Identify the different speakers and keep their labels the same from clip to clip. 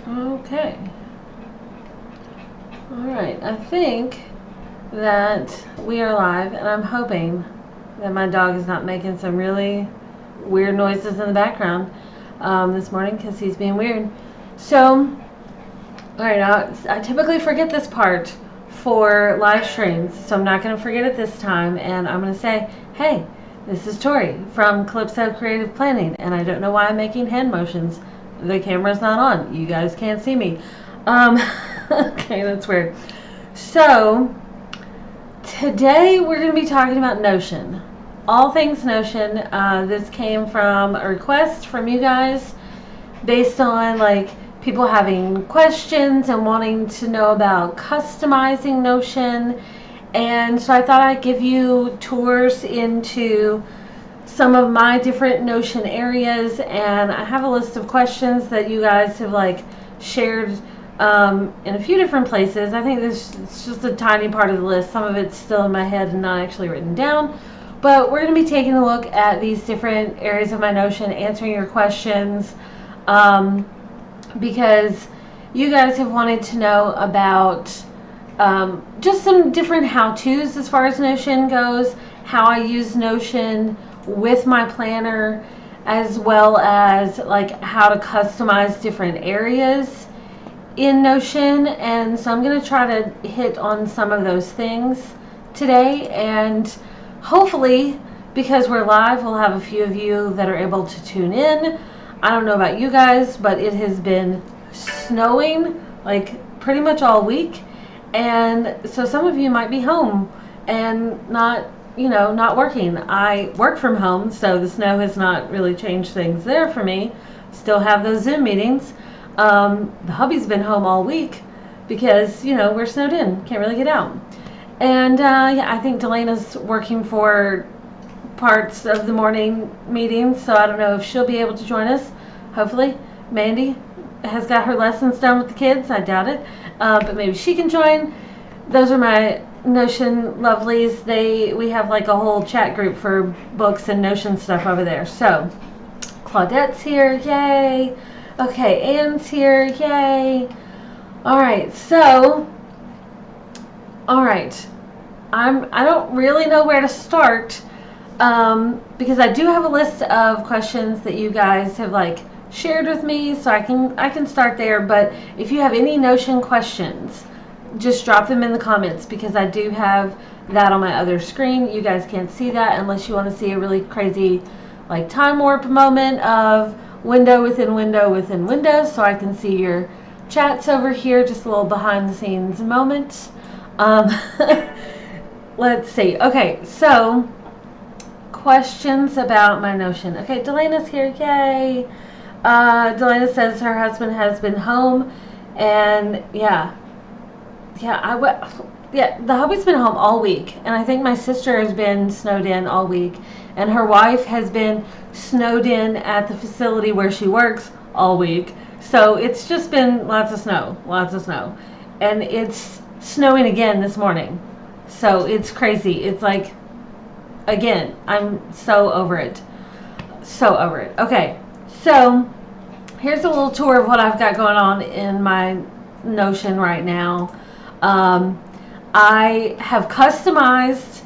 Speaker 1: Okay. Alright, I think that we are live, and I'm hoping that my dog is not making some really weird noises in the background this morning because he's being weird. So, alright, I typically forget this part for live streams, so I'm not going to forget it this time, and I'm going to say, hey, this is Tori from Calypso Creative Planning, and I don't know why I'm making hand motions. The camera's not on. You guys can't see me. Okay, that's weird. So, today we're going to be talking about Notion. All things Notion. This came from a request from you guys based on like people having questions and wanting to know about customizing Notion. And so I thought I'd give you tours into some of my different Notion areas, and I have a list of questions that you guys have like shared in a few different places. I think this is just a tiny part of the list. Some of it's still in my head and not actually written down, but we're going to be taking a look at these different areas of my Notion, answering your questions, because you guys have wanted to know about just some different how-tos as far as Notion goes, how I use Notion with my planner, as well as like how to customize different areas in Notion. And so I'm going to try to hit on some of those things today, and hopefully, because we're live, we'll have a few of you that are able to tune in. I don't know about you guys, but it has been snowing like pretty much all week, and so some of you might be home and not working. I work from home, so the snow has not really changed things there for me. Still have those Zoom meetings. The hubby's been home all week because, we're snowed in. Can't really get out. And, I think Delana's working for parts of the morning meetings, so I don't know if she'll be able to join us. Hopefully. Mandy has got her lessons done with the kids. I doubt it. But maybe she can join. Those are my Notion lovelies. We have like a whole chat group for books and Notion stuff over there. So Claudette's here, yay. Okay, Anne's here, yay. Alright, I don't really know where to start, because I do have a list of questions that you guys have like shared with me, so I can start there. But if you have any Notion questions, just drop them in the comments, because I do have that on my other screen. You guys can't see that unless you want to see a really crazy like time warp moment of window within window within window, so I can see your chats over here, just a little behind the scenes moment. Let's see. Okay, so questions about my Notion. Okay, Delana's here, yay. Delana says her husband has been home, and the hubby's been home all week, and I think my sister has been snowed in all week, and her wife has been snowed in at the facility where she works all week. So it's just been lots of snow, and it's snowing again this morning. So it's crazy. It's like, again, I'm so over it. Okay, so here's a little tour of what I've got going on in my Notion right now. I have customized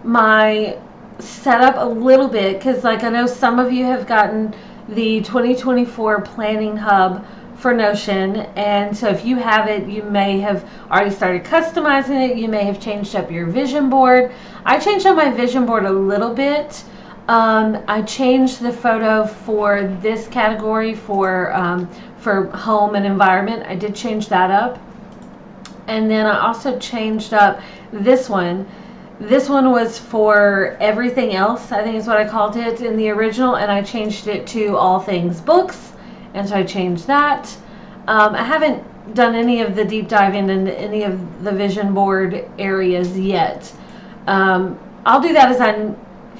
Speaker 1: my setup a little bit, because like I know some of you have gotten the 2024 planning hub for Notion, and so if you have it, you may have already started customizing it. You may have changed up your vision board. I changed up my vision board a little bit. I changed the photo for this category for home and environment. I did change that up. And then I also changed up this one. This one was for everything else, I think is what I called it in the original, and I changed it to all things books, and so I changed that. I haven't done any of the deep dive into any of the vision board areas yet. I'll do that as I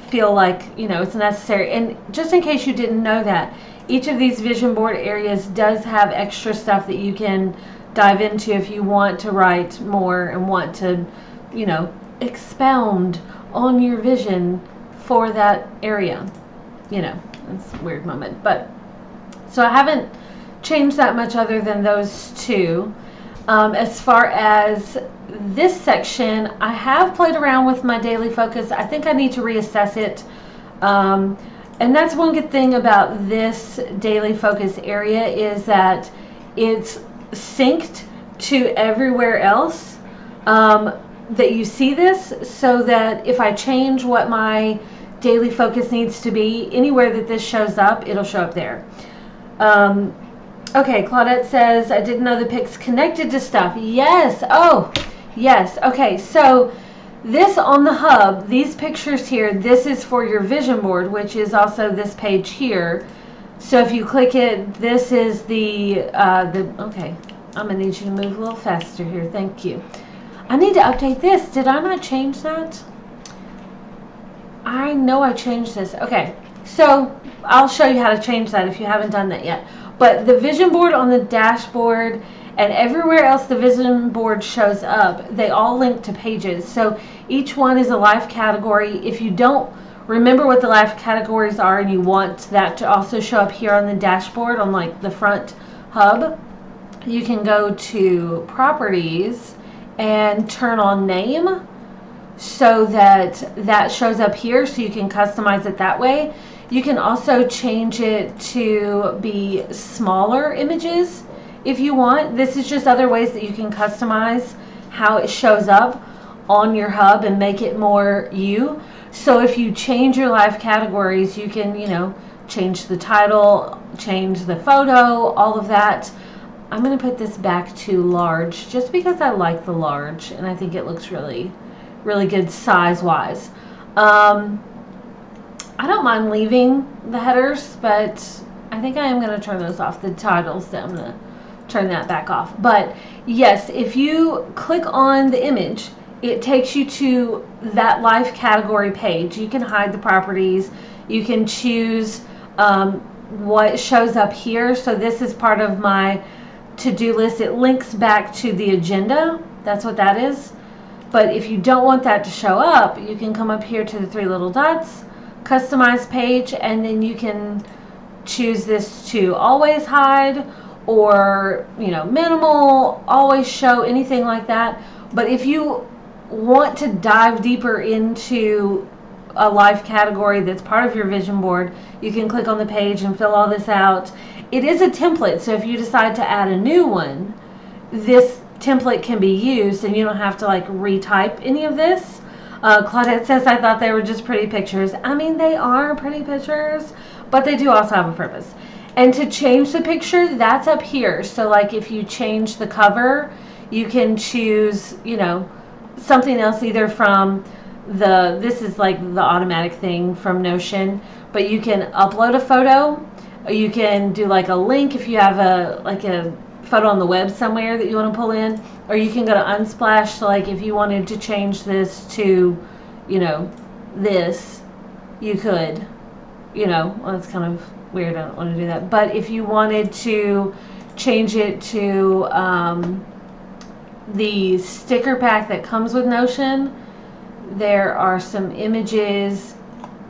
Speaker 1: feel like it's necessary. And just in case you didn't know that, each of these vision board areas does have extra stuff that you can dive into if you want to write more and want to expound on your vision for that area. It's a weird moment, but so I haven't change that much other than those two. As far as this section, I have played around with my daily focus. I think I need to reassess it. And that's one good thing about this daily focus area is that it's synced to everywhere else that you see this, so that if I change what my daily focus needs to be, anywhere that this shows up, it'll show up there. Okay, Claudette says, I didn't know the pics connected to stuff. Yes. Oh, yes. Okay, so this on the hub, these pictures here, this is for your vision board, which is also this page here. So if you click it, this is okay, I'm going to need you to move a little faster here. Thank you. I need to update this. Did I not change that? I know I changed this. Okay, so I'll show you how to change that if you haven't done that yet. But the vision board on the dashboard and everywhere else the vision board shows up, they all link to pages. So each one is a life category. If you don't remember what the life categories are and you want that to also show up here on the dashboard on like the front hub, you can go to properties and turn on name so that that shows up here, so you can customize it that way. You can also change it to be smaller images if you want. This is just other ways that you can customize how it shows up on your hub and make it more you. So if you change your life categories, you can, you know, change the title, change the photo, all of that. I'm going to put this back to large just because I like the large and I think it looks really, really good size-wise. I don't mind leaving the headers, but I think I am going to turn those off. The titles, that I'm going to turn that back off. But yes, if you click on the image, it takes you to that life category page. You can hide the properties. You can choose what shows up here. So this is part of my to-do list. It links back to the agenda. That's what that is. But if you don't want that to show up, you can come up here to the three little dots, customize page, and then you can choose this to always hide or, you know, minimal, always show, anything like that. But if you want to dive deeper into a life category that's part of your vision board, you can click on the page and fill all this out. It is a template, so if you decide to add a new one, this template can be used and you don't have to like retype any of this. Claudette says, I thought they were just pretty pictures. I mean, they are pretty pictures, but they do also have a purpose. And to change the picture, that's up here. So like if you change the cover, you can choose, you know, something else either from this is like the automatic thing from Notion, but you can upload a photo, or you can do like a link if you have a photo on the web somewhere that you want to pull in, or you can go to Unsplash. So like if you wanted to change this to, you know, this, you could, you know, well, it's kind of weird, I don't want to do that. But if you wanted to change it to the sticker pack that comes with Notion, there are some images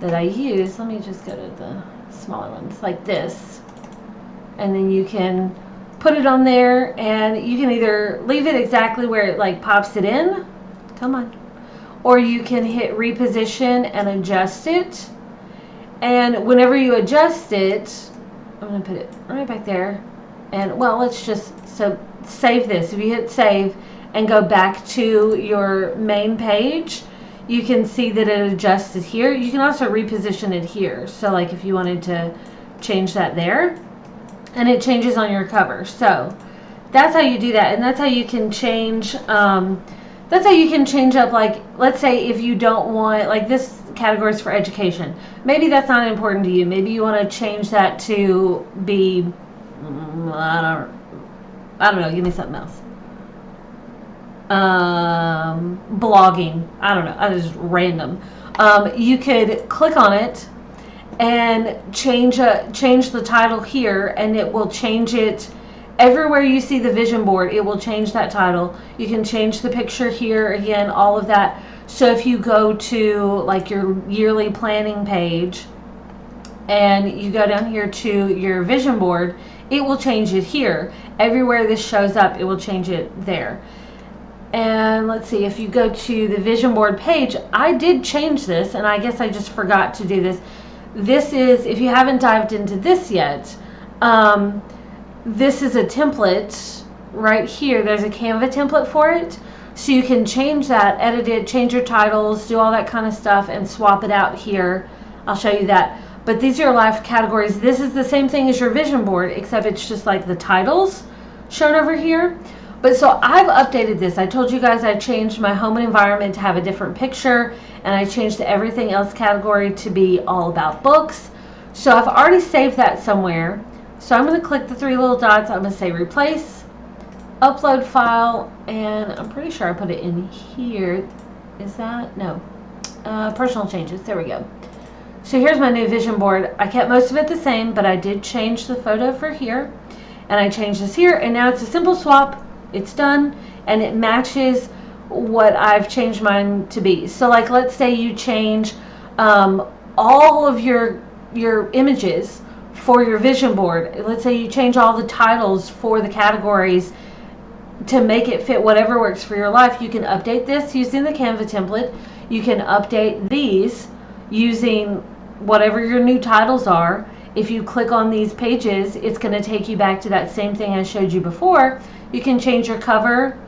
Speaker 1: that I use. Let me just go to the smaller ones like this, and then you can put it on there, and you can either leave it exactly where it like pops it in, come on, or you can hit reposition and adjust it. And whenever you adjust it, I'm going to put it right back there, and well, let's just save this. If you hit save and go back to your main page, you can see that it adjusted here. You can also reposition it here. So like if you wanted to change that there, and it changes on your cover. So that's how you do that, and that's how you can change. That's how you can change up, like, let's say if you don't want, like this category is for education. Maybe that's not important to you. Maybe you want to change that to be, I don't know, give me something else. Blogging. I don't know. I just random. You could click on it and change the title here, and it will change it everywhere you see the vision board. It will change that title. You can change the picture here, again, all of that. So if you go to like your yearly planning page and you go down here to your vision board, it will change it here. Everywhere this shows up, it will change it there. And let's see, if you go to the vision board page, I did change this, and I guess I just forgot to do this. This is, if you haven't dived into this yet, this is a template right here. There's a Canva template for it. So you can change that, edit it, change your titles, do all that kind of stuff, and swap it out here. I'll show you that. But these are your live categories. This is the same thing as your vision board, except it's just like the titles shown over here. But so I've updated this. I told you guys I changed my home and environment to have a different picture, and I changed the everything else category to be all about books. So I've already saved that somewhere. So I'm going to click the three little dots. I'm going to say replace, upload file, and I'm pretty sure I put it in here. Is that? No. Personal changes. There we go. So here's my new vision board. I kept most of it the same, but I did change the photo for here, and I changed this here, and now it's a simple swap. It's done, and it matches what I've changed mine to be. So like, let's say you change all of your images for your vision board. Let's say you change all the titles for the categories to make it fit whatever works for your life. You can update this using the Canva template. You can update these using whatever your new titles are. If you click on these pages, it's going to take you back to that same thing I showed you before. You can change your cover,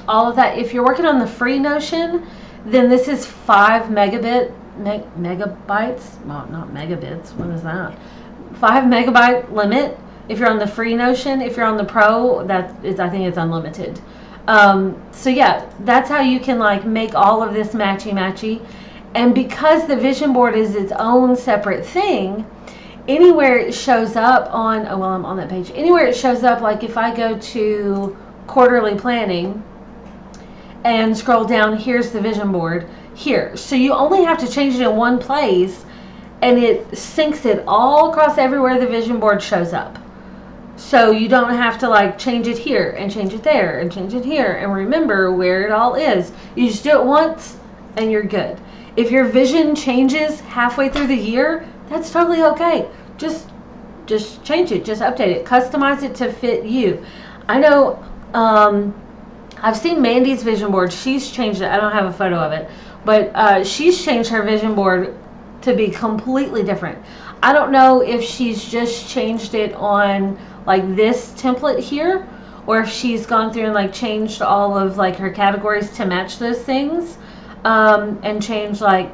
Speaker 1: all of that. If you're working on the free Notion, then this is 5 megabytes. Well, not megabits. What is that? 5 megabyte limit. If you're on the free Notion, if you're on the Pro, that is, I think it's unlimited. So yeah, that's how you can like make all of this matchy-matchy. And because the vision board is its own separate thing, anywhere it shows up on, oh well, I'm on that page. Anywhere it shows up, like if I go to quarterly planning and scroll down, here's the vision board here. So you only have to change it in one place, and it syncs it all across everywhere the vision board shows up. So you don't have to like change it here and change it there and change it here and remember where it all is. You just do it once and you're good. If your vision changes halfway through the year, that's totally okay. Just change it, just update it, customize it to fit you. I know I've seen Mandy's vision board. She's changed it. I don't have a photo of it, but she's changed her vision board to be completely different. I don't know if she's just changed it on like this template here, or if she's gone through and like changed all of like her categories to match those things, and changed like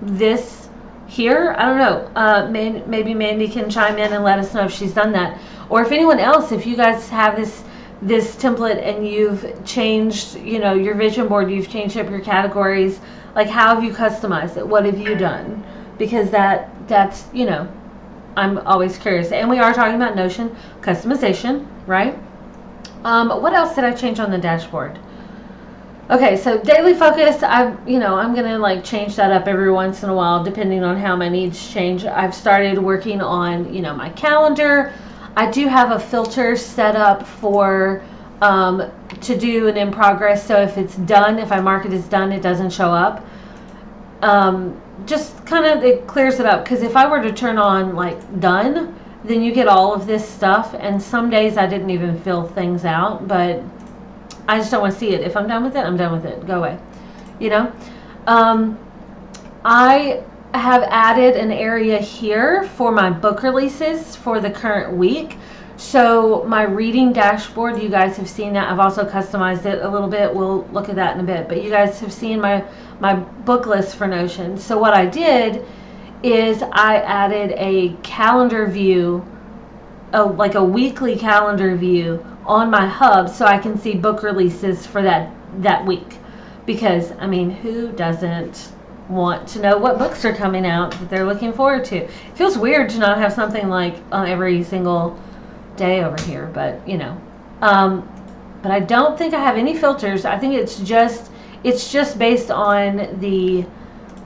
Speaker 1: this here. I don't know. Maybe Mandy can chime in and let us know if she's done that, or if anyone else, if you guys have this template and you've changed, you know, your vision board, you've changed up your categories, like how have you customized it? What have you done? Because that's, you know, I'm always curious. And we are talking about Notion customization, right? What else did I change on the dashboard? Okay, so daily focus, I'm gonna like change that up every once in a while depending on how my needs change. I've started working on, you know, my calendar. I do have a filter set up for to do an in progress. So if it's done, if I mark it as done, it doesn't show up. Just kind of, it clears it up, because if I were to turn on like done, then you get all of this stuff, and some days I didn't even fill things out, but I just don't want to see it. If I'm done with it, I'm done with it. Go away. You know? I have added an area here for my book releases for the current week. So my reading dashboard, you guys have seen that. I've also customized it a little bit. We'll look at that in a bit. But you guys have seen my book list for Notion. So what I did is I added a calendar view, like a weekly calendar view on my hub, so I can see book releases for that week. Because, I mean, who doesn't want to know what books are coming out that they're looking forward to? It feels weird to not have something like on every single day over here, but you know. But I don't think I have any filters. I think it's just based on the,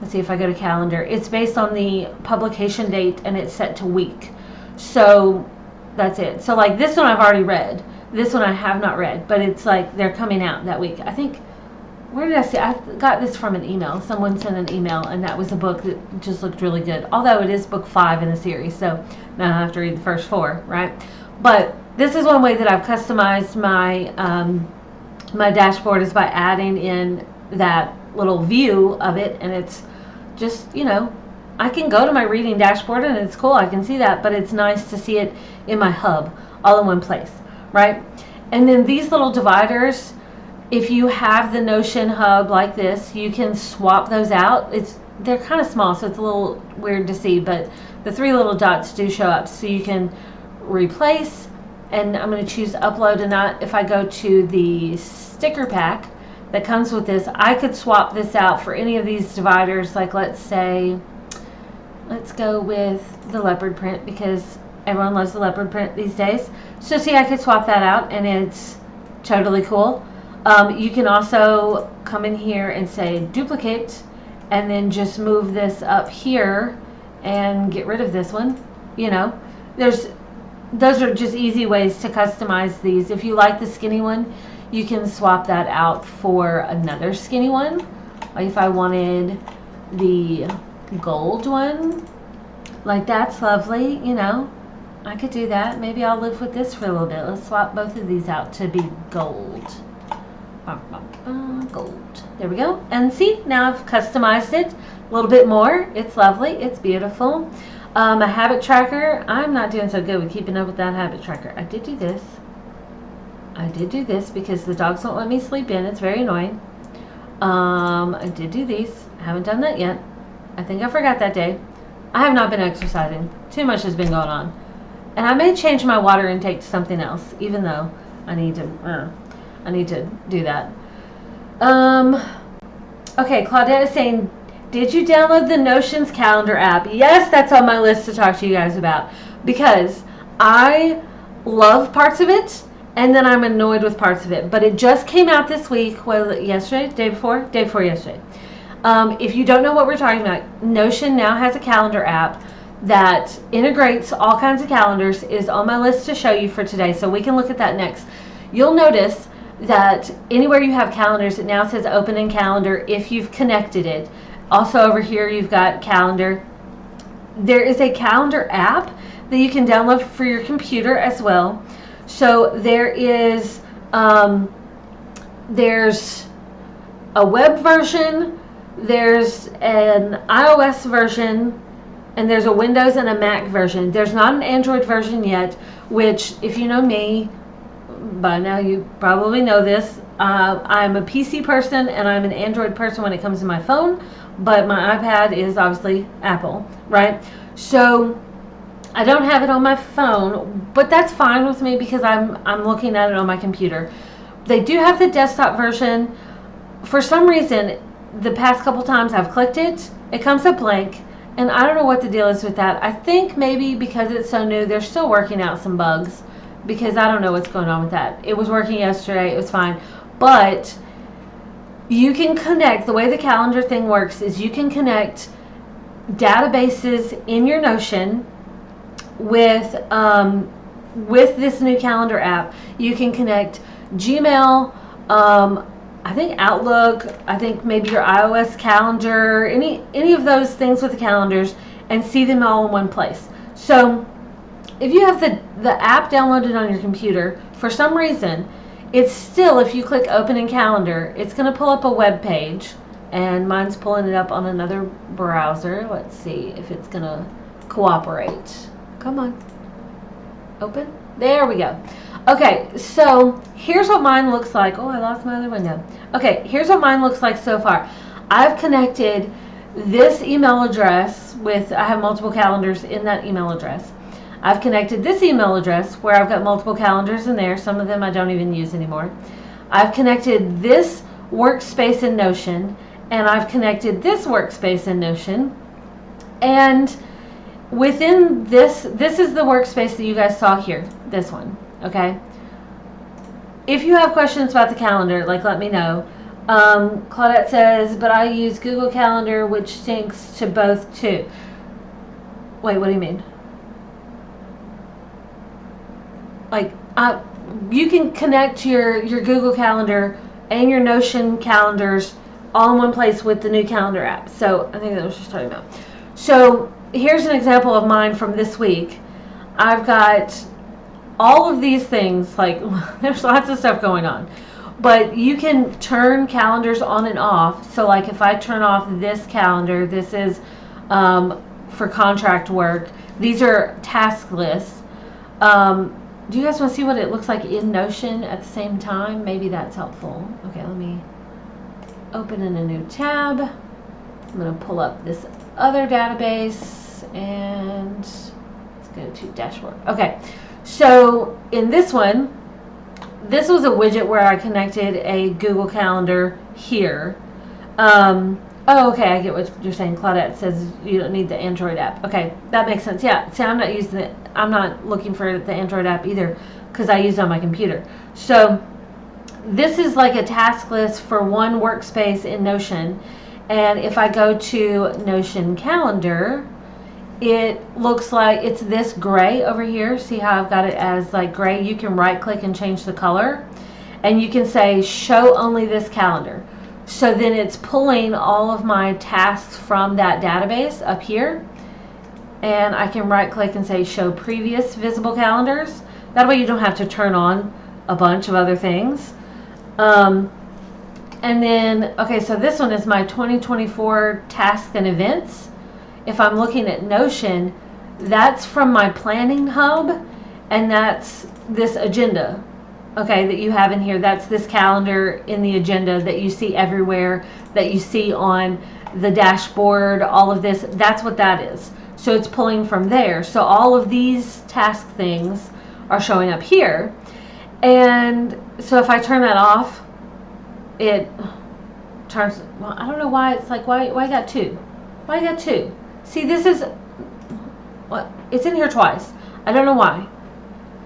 Speaker 1: let's see if I go to calendar, it's based on the publication date, and it's set to week. So that's it. So like this one I've already read. This one I have not read, but it's like they're coming out that week. I think where did I see? I got this from an email. Someone sent an email, and that was a book that just looked really good. Although it is book 5 in the series, so now I have to read the first 4, right? But this is one way that I've customized my my dashboard, is by adding in that little view of it, and it's just, you know, I can go to my reading dashboard and it's cool, I can see that, but it's nice to see it in my hub all in one place, right? And then these little dividers, if you have the Notion hub like this, you can swap those out. They're kind of small, so it's a little weird to see, but the 3 little dots do show up, so you can replace. And I'm going to choose upload, and if I go to the sticker pack that comes with this, I could swap this out for any of these dividers. Like, let's go with the leopard print, because everyone loves the leopard print these days. So see, I could swap that out, and it's totally cool. You can also come in here and say duplicate, and then just move this up here and get rid of this one. You know, those are just easy ways to customize these. If you like the skinny one, you can swap that out for another skinny one. Like if I wanted the gold one, like that's lovely, you know, I could do that. Maybe I'll live with this for a little bit. Let's swap both of these out to be gold. Gold. There we go. And see, now I've customized it a little bit more. It's lovely. It's beautiful. A habit tracker. I'm not doing so good with keeping up with that habit tracker. I did do this because the dogs won't let me sleep in. It's very annoying. I did do these. I haven't done that yet. I think I forgot that day. I have not been exercising. Too much has been going on. And I may change my water intake to something else, even though I need to do that. Okay, Claudette is saying, did you download the Notions calendar app? Yes, that's on my list to talk to you guys about, because I love parts of it, and then I'm annoyed with parts of it. But it just came out this week. Was it yesterday? Day before yesterday. If you don't know what we're talking about, Notion now has a calendar app that integrates all kinds of calendars. Is on my list to show you for today, so we can look at that next. You'll notice that anywhere you have calendars, it now says open in calendar if you've connected it. Also over here you've got calendar. There is a calendar app that you can download for your computer as well. So there is there's a web version, there's an iOS version, and there's a Windows and a Mac version. There's not an Android version yet, which, if you know me, by now you probably know this. I'm a PC person and I'm an Android person when it comes to my phone, but my iPad is obviously Apple, right? So I don't have it on my phone, but that's fine with me because I'm looking at it on my computer. They do have the desktop version. For some reason, the past couple times I've clicked it, it comes up blank, and I don't know what the deal is with that. I think maybe because it's so new, they're still working out some bugs, because I don't know what's going on with that. It was working yesterday, it was fine. But you can connect, the way the calendar thing works is you can connect databases in your Notion with this new calendar app. You can connect Gmail, I think Outlook, I think maybe your iOS calendar, any of those things with the calendars, and see them all in one place. So if you have the app downloaded on your computer, for some reason, it's still, if you click open in calendar, it's going to pull up a web page, and mine's pulling it up on another browser. Let's see if it's going to cooperate. Come on. Open. There we go. Okay, so here's what mine looks like. Oh, I lost my other window. Okay, here's what mine looks like so far. I've connected this email address with, I have multiple calendars in that email address. I've connected this email address where I've got multiple calendars in there. Some of them I don't even use anymore. I've connected this workspace in Notion, and I've connected this workspace in Notion. And within this is the workspace that you guys saw here, this one, okay? If you have questions about the calendar, like, let me know. Claudette says, but I use Google Calendar, which syncs to both too. Wait, what do you mean? Like, you can connect your Google Calendar and your Notion calendars all in one place with the new calendar app. So I think that was just talking about. So here's an example of mine from this week. I've got all of these things, like there's lots of stuff going on, but you can turn calendars on and off. So like if I turn off this calendar, this is for contract work. These are task lists. Do you guys want to see what it looks like in Notion at the same time? Maybe that's helpful. Okay, let me open in a new tab. I'm going to pull up this other database and let's go to dashboard. Okay, so in this one, this was a widget where I connected a Google Calendar here. Oh, okay, I get what you're saying. Claudette says you don't need the Android app. Okay, that makes sense. Yeah, see, I'm not using it. I'm not looking for the Android app either because I use it on my computer. So this is like a task list for one workspace in Notion. And if I go to Notion Calendar, it looks like it's this gray over here. See how I've got it as like gray? You can right click and change the color. And you can say show only this calendar. So then it's pulling all of my tasks from that database up here. And I can right click and say show previous visible calendars. That way you don't have to turn on a bunch of other things. And then, okay, so this one is my 2024 tasks and events. If I'm looking at Notion, that's from my planning hub, and that's this agenda. Okay, that you have in here. That's this calendar in the agenda that you see everywhere, that you see on the dashboard, all of this. That's what that is. So it's pulling from there. So all of these task things are showing up here. And so if I turn that off, it turns, well, I don't know why it's like, why I got two? Why I got two? See, this is, what? It's in here twice. I don't know why.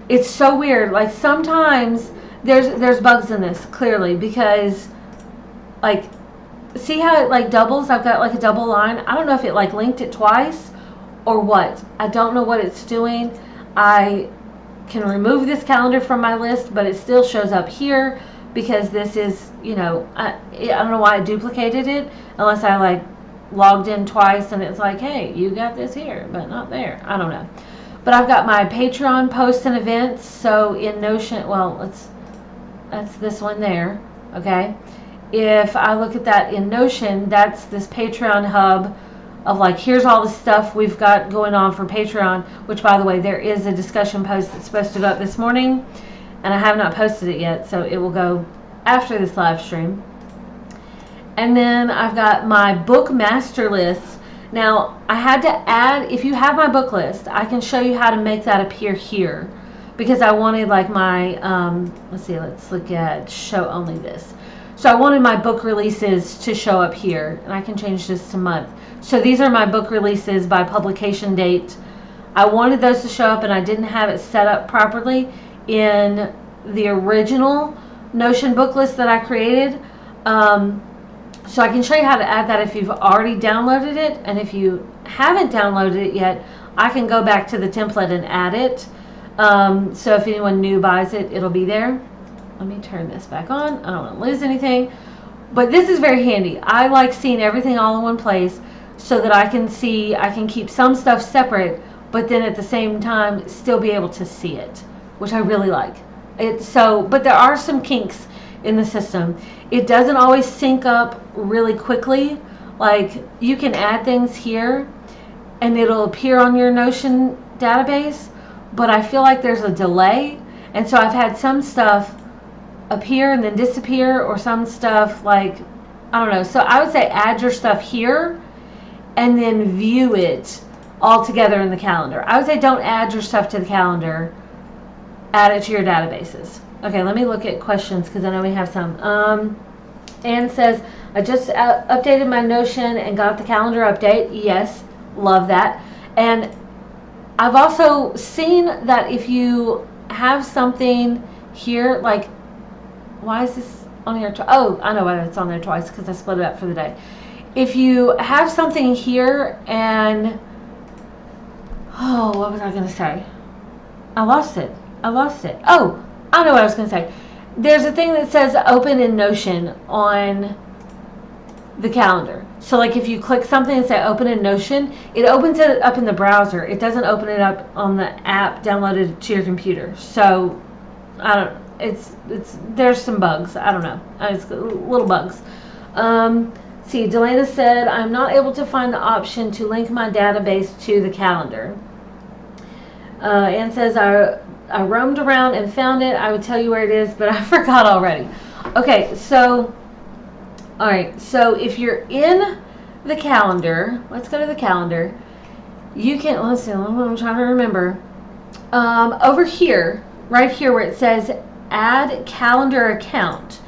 Speaker 1: It's so weird. Like sometimes there's bugs in this, clearly, because like, see how it like doubles? I've got like a double line. I don't know if it like linked it twice or what. I don't know what it's doing. I can remove this calendar from my list, but it still shows up here because this is, you know, I don't know why I duplicated it unless I like logged in twice and it's like, hey, you got this here, but not there. I don't know. But I've got my Patreon posts and events. So in Notion, well, that's this one there, okay? If I look at that in Notion, that's this Patreon hub of like, here's all the stuff we've got going on for Patreon, which by the way, there is a discussion post that's supposed to go up this morning, and I have not posted it yet, so it will go after this live stream. And then I've got my book master list. Now, I had to add, if you have my book list, I can show you how to make that appear here because I wanted like my, let's see, let's look at show only this. So I wanted my book releases to show up here, and I can change this to month. So these are my book releases by publication date. I wanted those to show up, and I didn't have it set up properly in the original Notion book list that I created. So I can show you how to add that if you've already downloaded it, and if you haven't downloaded it yet, I can go back to the template and add it. So if anyone new buys it, it'll be there. Let me turn this back on. I don't want to lose anything. But this is very handy. I like seeing everything all in one place so that I can see, I can keep some stuff separate, but then at the same time still be able to see it, which I really like. But there are some kinks in the system. It doesn't always sync up really quickly. Like you can add things here and it'll appear on your Notion database, but I feel like there's a delay. And so I've had some stuff appear and then disappear, or some stuff like, I don't know. So I would say add your stuff here and then view it all together in the calendar. I would say don't add your stuff to the calendar, add it to your databases. Okay, let me look at questions because I know we have some. Anne says, I just updated my Notion and got the calendar update. Yes, love that. And I've also seen that if you have something here, like, why is this on here? Oh, I know why it's on there twice, because I split it up for the day. If you have something here and, oh, what was I going to say? I lost it. Oh, I know what I was going to say. there's a thing that says open in Notion on the calendar. So like if you click something and say open in Notion, it opens it up in the browser. It doesn't open it up on the app downloaded to your computer. So I don't, it's there's some bugs. I don't know. It's little bugs. See, Delana said, I'm not able to find the option to link my database to the calendar. Ann says, I roamed around and found it. I would tell you where it is, but I forgot already. Okay, so, all right, so if you're in the calendar, let's go to the calendar. You can, let's see, I'm trying to remember. Over here, right here where it says add calendar account,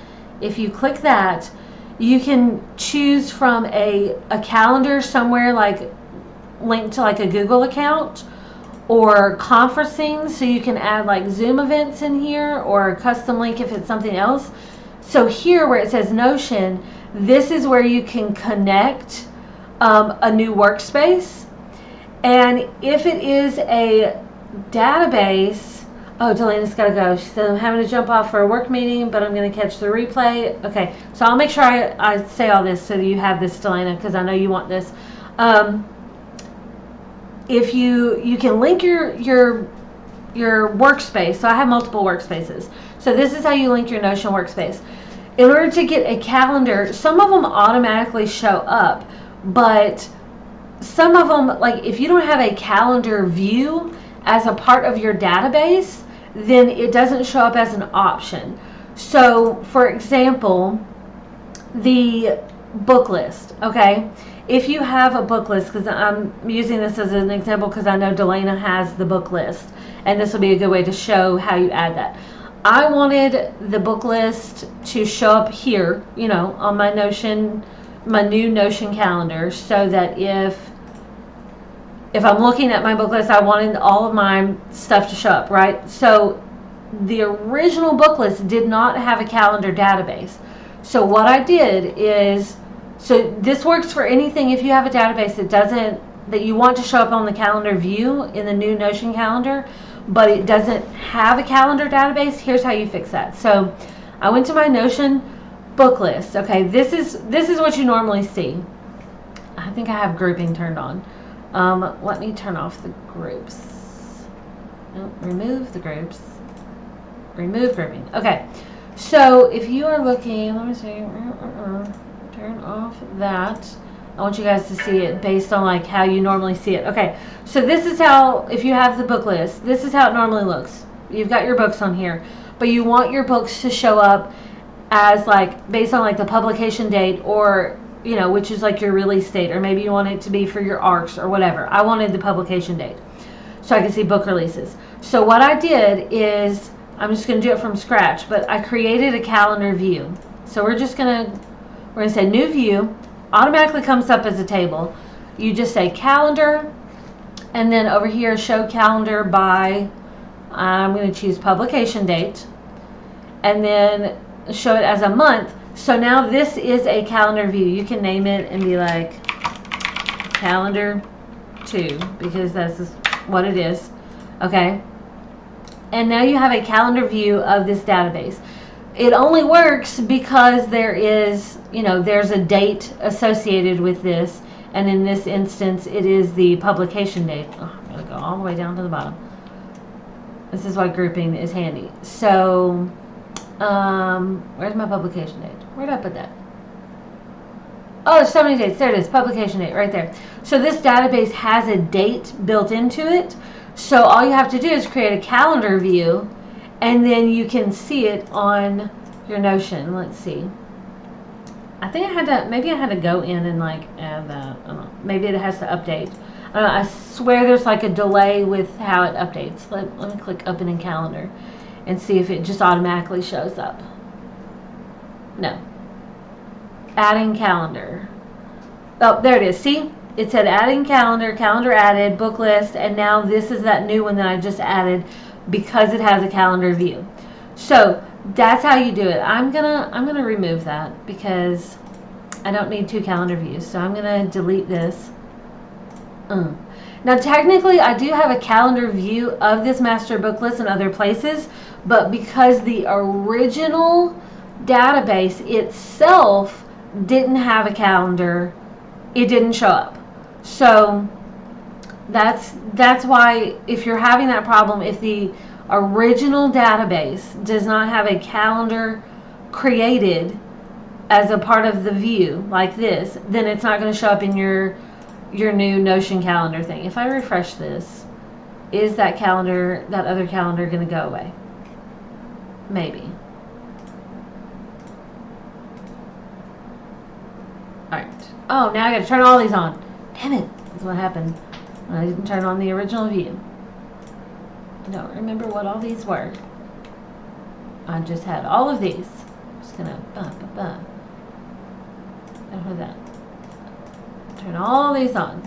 Speaker 1: if you click that, you can choose from a calendar somewhere like linked to like a Google account or conferencing, so you can add like Zoom events in here or a custom link if it's something else. So here where it says Notion, this is where you can connect a new workspace. And if it is a database, oh, Delana's got to go. She said, I'm having to jump off for a work meeting, but I'm going to catch the replay. Okay, so I'll make sure I say all this so that you have this, Delana, because I know you want this. If you can link your workspace. So I have multiple workspaces. So this is how you link your Notion workspace. In order to get a calendar, some of them automatically show up, but some of them, like if you don't have a calendar view as a part of your database, then it doesn't show up as an option. So for example, the book list, okay? If you have a book list, because I'm using this as an example because I know Delana has the book list, and this will be a good way to show how you add that. I wanted the book list to show up here, you know, on my Notion, my new Notion calendar, so that if I'm looking at my book list, I wanted all of my stuff to show up, right? So the original book list did not have a calendar database. So what I did is, so this works for anything if you have a database that you want to show up on the calendar view in the new Notion calendar, but it doesn't have a calendar database. Here's how you fix that. So I went to my Notion book list. Okay, this is what you normally see. I think I have grouping turned on. Let me turn off the groups. No, remove the groups. Remove grouping. Okay, so if you are looking, let me see. Turn off that. I want you guys to see it based on like how you normally see it. Okay, so this is how, if you have the book list, this is how it normally looks. You've got your books on here, but you want your books to show up as like based on like the publication date, or you know, which is like your release date, or maybe you want it to be for your ARCs or whatever. I wanted the publication date so I could see book releases. So what I did is, I'm just going to do it from scratch, but I created a calendar view. So we're going to say new view, automatically comes up as a table. You just say calendar, and then over here show calendar by, I'm going to choose publication date, and then show it as a month. So now this is a calendar view. You can name it and be like calendar 2, because that's what it is. Okay, and now you have a calendar view of this database. It only works because there is, you know, there's a date associated with this, and in this instance it is the publication date. Oh, I'm going to go all the way down to the bottom. This is why grouping is handy. So where's my publication date? Where did I put that? Oh, there's so many dates. There it is, publication date right there. So this database has a date built into it. So all you have to do is create a calendar view, and then you can see it on your Notion. Let's see. I think I had to, maybe I had to go in and like add that. I don't know. Maybe it has to update. I don't know. I swear there's like a delay with how it updates. Let me click open in calendar and see if it just automatically shows up. No. Adding calendar. Oh, there it is. See? It said adding calendar, calendar added, book list, and now this is that new one that I just added because it has a calendar view. So that's how you do it. I'm gonna remove that because I don't need 2 calendar views. So I'm gonna delete this. Now, technically, I do have a calendar view of this master book list in other places, but because the original database itself didn't have a calendar, it didn't show up. So that's why, if you're having that problem, if the original database does not have a calendar created as a part of the view like this, then it's not going to show up in your new Notion calendar thing. If I refresh this, is that calendar, that other calendar, going to go away? Maybe. Alright. Oh, now I got to turn all these on. Damn it. That's what happened. I didn't turn on the original view. I don't remember what all these were. I just had all of these. I'm just going to don't have that. Turn all these on.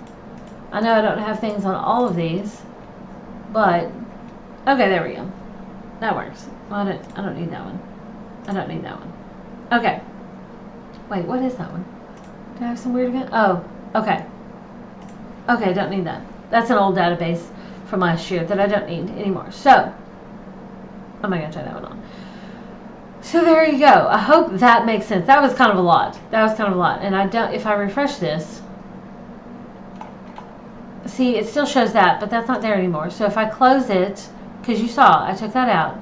Speaker 1: I know I don't have things on all of these, but okay, there we go. That works. Well, I don't need that one. I don't need that one. Okay. Wait, what is that one? Do I have some weird event? Oh, okay. Okay, don't need that. That's an old database from last year that I don't need anymore. So, I'm not going to turn that one on. So there you go. I hope that makes sense. That was kind of a lot. And I don't, if I refresh this, see, it still shows that, but that's not there anymore. So if I close it, because you saw, I took that out.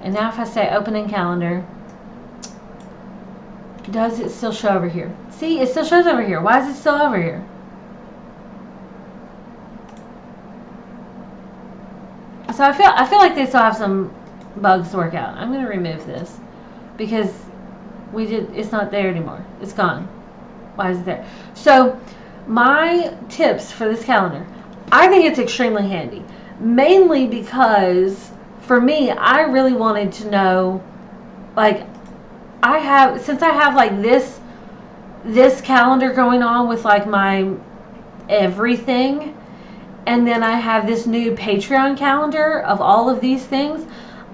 Speaker 1: And now if I say open in calendar, does it still show over here? See, it still shows over here. Why is it still over here? So I feel like they still have some bugs to work out. I'm going to remove this because it's not there anymore. It's gone. Why is it there? So my tips for this calendar, I think it's extremely handy, mainly because for me, I really wanted to know, like, since I have like this calendar going on with like my everything, and then I have this new Patreon calendar of all of these things,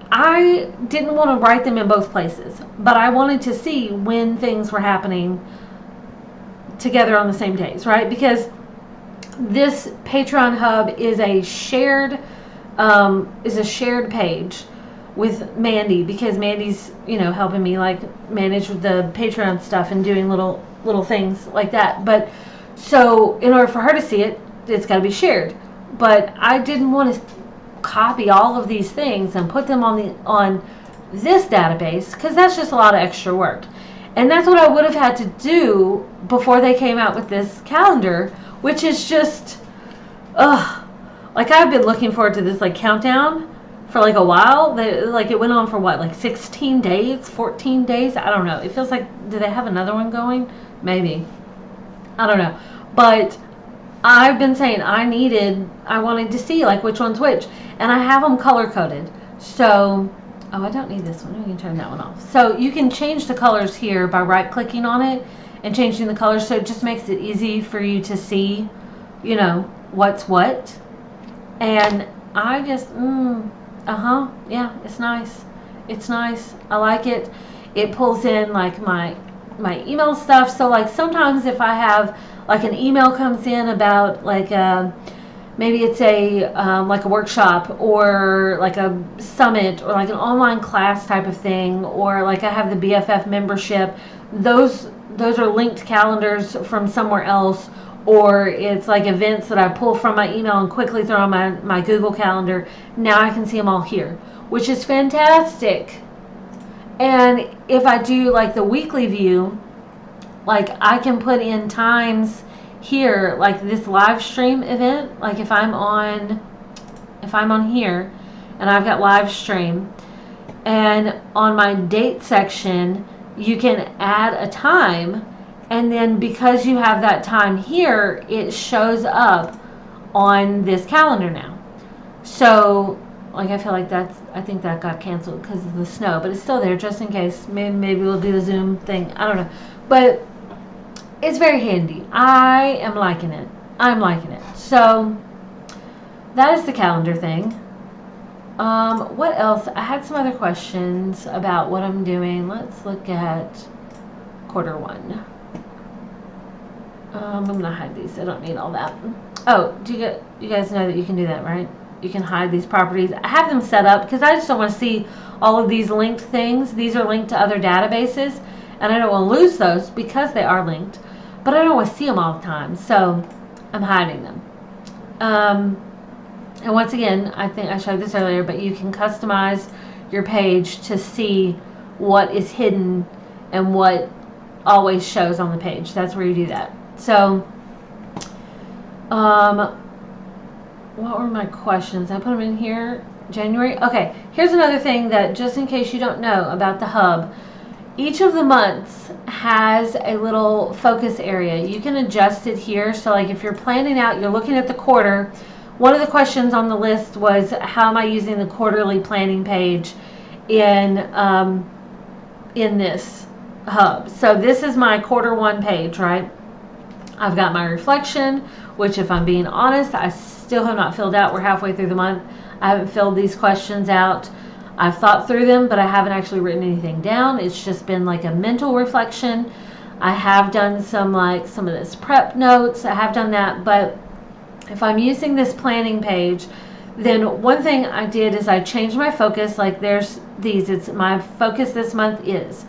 Speaker 1: I didn't want to write them in both places, but I wanted to see when things were happening together on the same days, right? Because this Patreon hub is a shared page with Mandy, because Mandy's, helping me like manage the Patreon stuff and doing little things like that. But so in order for her to see it, it's got to be shared. But I didn't want to copy all of these things and put them on this database, because that's just a lot of extra work. And that's what I would have had to do before they came out with this calendar, which is just, like, I've been looking forward to this like countdown for like a while. It went on for what, like 16 days, 14 days? I don't know. It feels like, do they have another one going? Maybe. I don't know. But I've been saying I wanted to see like which one's which, and I have them color coded. So, I don't need this one. We can turn that one off. So you can change the colors here by right clicking on it and changing the colors. So it just makes it easy for you to see, what's what. And I just, yeah, it's nice. It's nice. I like it. It pulls in like my email stuff. So like sometimes if I have like an email comes in about like maybe it's like a workshop or like a summit or like an online class type of thing, or like I have the BFF membership, those are linked calendars from somewhere else, or it's like events that I pull from my email and quickly throw on my Google Calendar. Now I can see them all here, which is fantastic. And if I do like the weekly view, like I can put in times here, like this live stream event, like if I'm on here and I've got live stream, and on my date section you can add a time, and then because you have that time here, it shows up on this calendar now. So like I feel like I think that got canceled because of the snow, but it's still there just in case. Maybe we'll do the Zoom thing, I don't know, but it's very handy. I am liking it. I'm liking it. So that is the calendar thing. What else? I had some other questions about what I'm doing. Let's look at quarter one. I'm going to hide these. I don't need all that. Oh, you guys know that you can do that, right? You can hide these properties. I have them set up because I just don't want to see all of these linked things. These are linked to other databases, and I don't want to lose those because they are linked, but I don't want to see them all the time, so I'm hiding them. And once again, I think I showed this earlier, but you can customize your page to see what is hidden and what always shows on the page. That's where you do that. So, what were my questions? I put them in here. January. Okay, here's another thing that, just in case you don't know about the hub, each of the months has a little focus area. You can adjust it here. So like if you're planning out, you're looking at the quarter, one of the questions on the list was, how am I using the quarterly planning page in this hub? So this is my quarter 1 page, right? I've got my reflection, which, if I'm being honest, I still have not filled out. We're halfway through the month. I haven't filled these questions out. I've thought through them, but I haven't actually written anything down. It's just been like a mental reflection. I have done some of this prep notes. I have done that, but if I'm using this planning page, then one thing I did is I changed my focus. Like there's these, it's my focus this month is,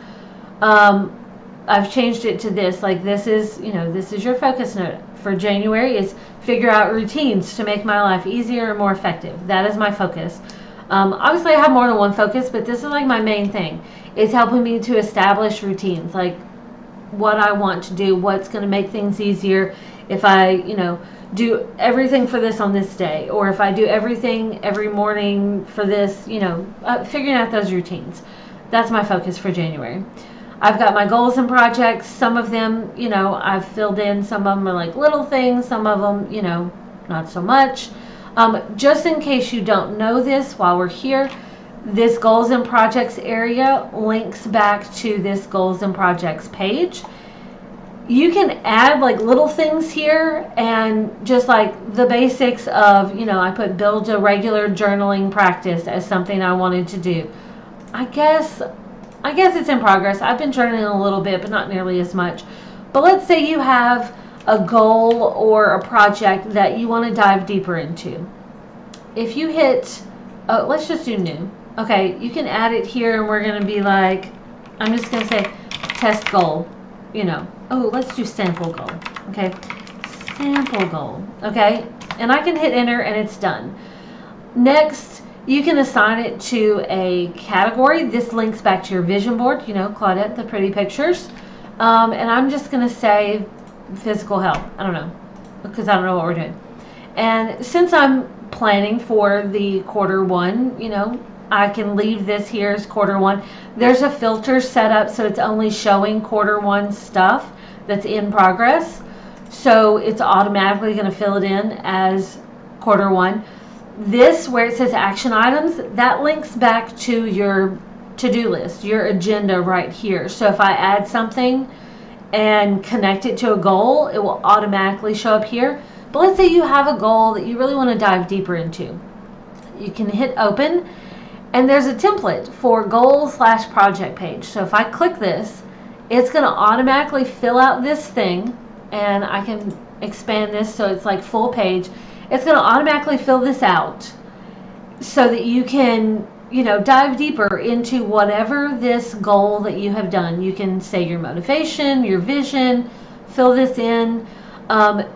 Speaker 1: I've changed it to this, like this is your focus note for January is figure out routines to make my life easier and more effective. That is my focus. Obviously I have more than one focus, but this is like my main thing. It's helping me to establish routines, like what I want to do, what's going to make things easier if I, do everything for this on this day, or if I do everything every morning for this, figuring out those routines. That's my focus for January. I've got my goals and projects. Some of them, I've filled in. Some of them are like little things. Some of them, not so much. Just in case you don't know this while we're here, this goals and projects area links back to this goals and projects page. You can add like little things here, and just like the basics of, I put build a regular journaling practice as something I wanted to do. I guess it's in progress. I've been journaling a little bit, but not nearly as much. But let's say you have a goal or a project that you want to dive deeper into. If you hit, let's just do new. Okay, you can add it here, and we're going to be like, I'm just going to say test goal, Oh, let's do sample goal. Okay, sample goal. Okay, and I can hit enter, and it's done. Next, you can assign it to a category. This links back to your vision board, Claudette, the pretty pictures. And I'm just going to say physical health. I don't know, because I don't know what we're doing. And since I'm planning for the quarter 1, I can leave this here as quarter 1. There's a filter set up so it's only showing quarter 1 stuff that's in progress. So it's automatically going to fill it in as quarter 1. This, where it says action items, that links back to your to-do list, your agenda right here. So if I add something and connect it to a goal, it will automatically show up here. But let's say you have a goal that you really want to dive deeper into. You can hit open, and there's a template for goal/project page. So if I click this, it's going to automatically fill out this thing, and I can expand this so it's like full page. It's going to automatically fill this out so that you can, dive deeper into whatever this goal that you have done. You can say your motivation, your vision, fill this in.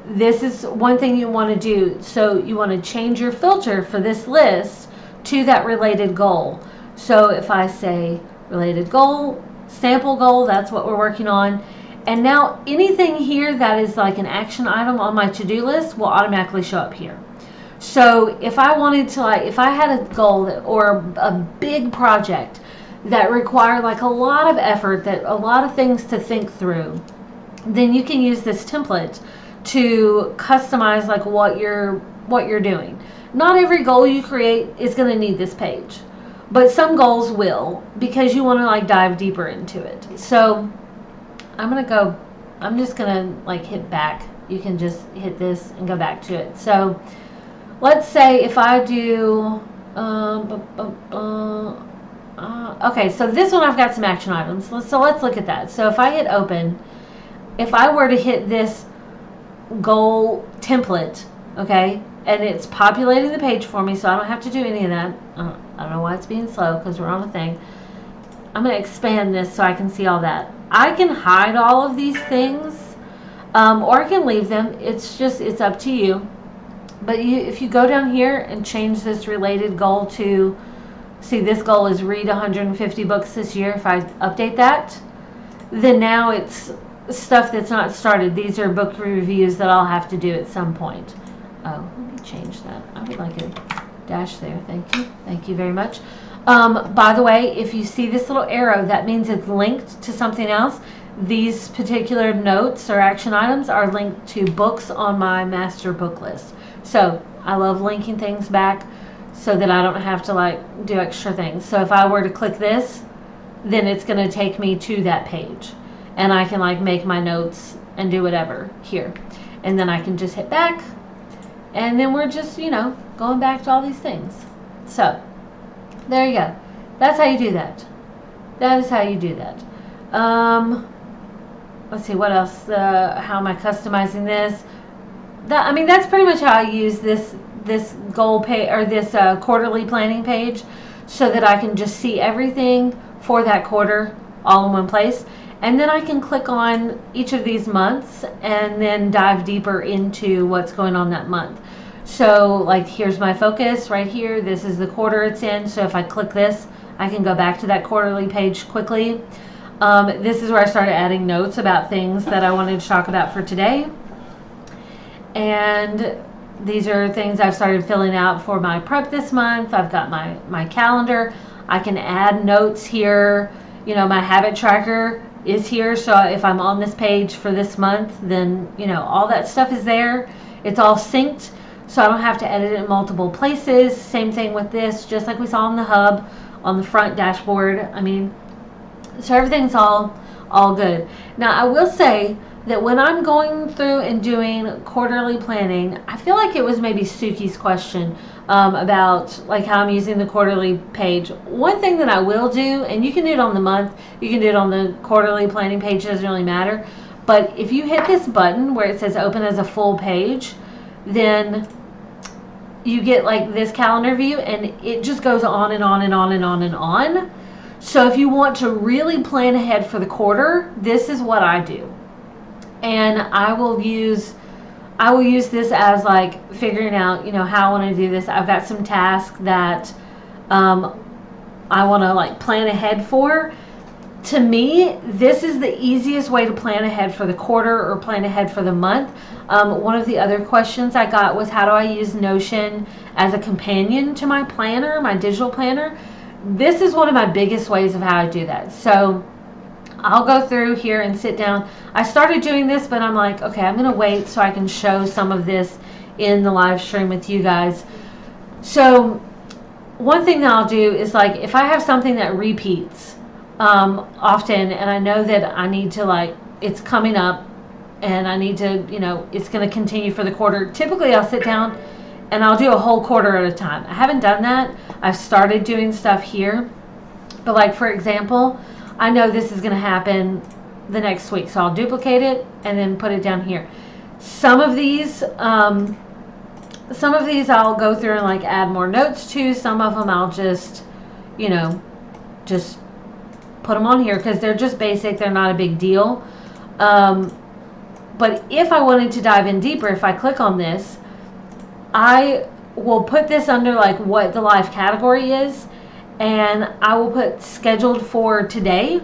Speaker 1: This is one thing you want to do. So you want to change your filter for this list to that related goal. So if I say related goal, sample goal, that's what we're working on. And now anything here that is like an action item on my to-do list will automatically show up here. So if I wanted to, if I had a goal or a big project that required like a lot of effort, that a lot of things to think through, then you can use this template to customize like what you're doing. Not every goal you create is going to need this page, but some goals will, because you want to like dive deeper into it. So I'm just gonna like hit back. You can just hit this and go back to it. So let's say if I do okay, so this one I've got some action items. So let's look at that. So if I hit open, if I were to hit this goal template, okay? And it's populating the page for me, so I don't have to do any of that. I don't know why it's being slow, because we're on a thing. I'm going to expand this so I can see all that. I can hide all of these things, or I can leave them. It's up to you. But if you go down here and change this related goal to, see, this goal is read 150 books this year. If I update that, then now it's stuff that's not started. These are book reviews that I'll have to do at some point. Oh, let me change that. I would like a dash there. Thank you. Thank you very much. By the way, if you see this little arrow, that means it's linked to something else. These particular notes or action items are linked to books on my master book list. So I love linking things back so that I don't have to like do extra things. So if I were to click this, then it's going to take me to that page, and I can like make my notes and do whatever here. And then I can just hit back, and then we're just, you know, going back to all these things. So there you go. That's how you do that. That is how you do that. Let's see, what else? How am I customizing this? I mean, that's pretty much how I use this goal page, or this quarterly planning page, so that I can just see everything for that quarter all in one place. And then I can click on each of these months and then dive deeper into what's going on that month. So like, here's my focus right here. This is the quarter it's in. So if I click this, I can go back to that quarterly page quickly. This is where I started adding notes about things that I wanted to talk about for today. And these are things I've started filling out for my prep this month. I've got my calendar. I can add notes here. You know, my habit tracker is here. So if I'm on this page for this month, then, you know, all that stuff is there. It's all synced, so I don't have to edit it in multiple places. Same thing with this, just like we saw on the hub, on the front dashboard. I mean, so everything's all good. Now, I will say that when I'm going through and doing quarterly planning, I feel like it was maybe Suki's question about like how I'm using the quarterly page. One thing that I will do, and you can do it on the month, you can do it on the quarterly planning page, doesn't really matter. But if you hit this button where it says open as a full page, then you get like this calendar view, and it just goes on and on and on and on and on. So if you want to really plan ahead for the quarter, this is what I do. And I will use this as like figuring out, you know, how I want to do this. I've got some tasks that I want to like plan ahead for. To me, this is the easiest way to plan ahead for the quarter or plan ahead for the month. One of the other questions I got was, how do I use Notion as a companion to my planner, my digital planner? This is one of my biggest ways of how I do that. So I'll go through here and sit down. I started doing this, but I'm like, okay, I'm going to wait so I can show some of this in the live stream with you guys. So one thing that I'll do is, like, if I have something that repeats often, and I know that I need to, like, it's coming up and I need to, you know, it's going to continue for the quarter. Typically I'll sit down and I'll do a whole quarter at a time. I haven't done that. I've started doing stuff here, but like, for example, I know this is going to happen the next week, so I'll duplicate it and then put it down here. Some of these I'll go through and like add more notes to. Some of them I'll just, you know, just put them on here because they're just basic. They're not a big deal. But if I wanted to dive in deeper, if I click on this, I will put this under like what the live category is, and I will put scheduled for today.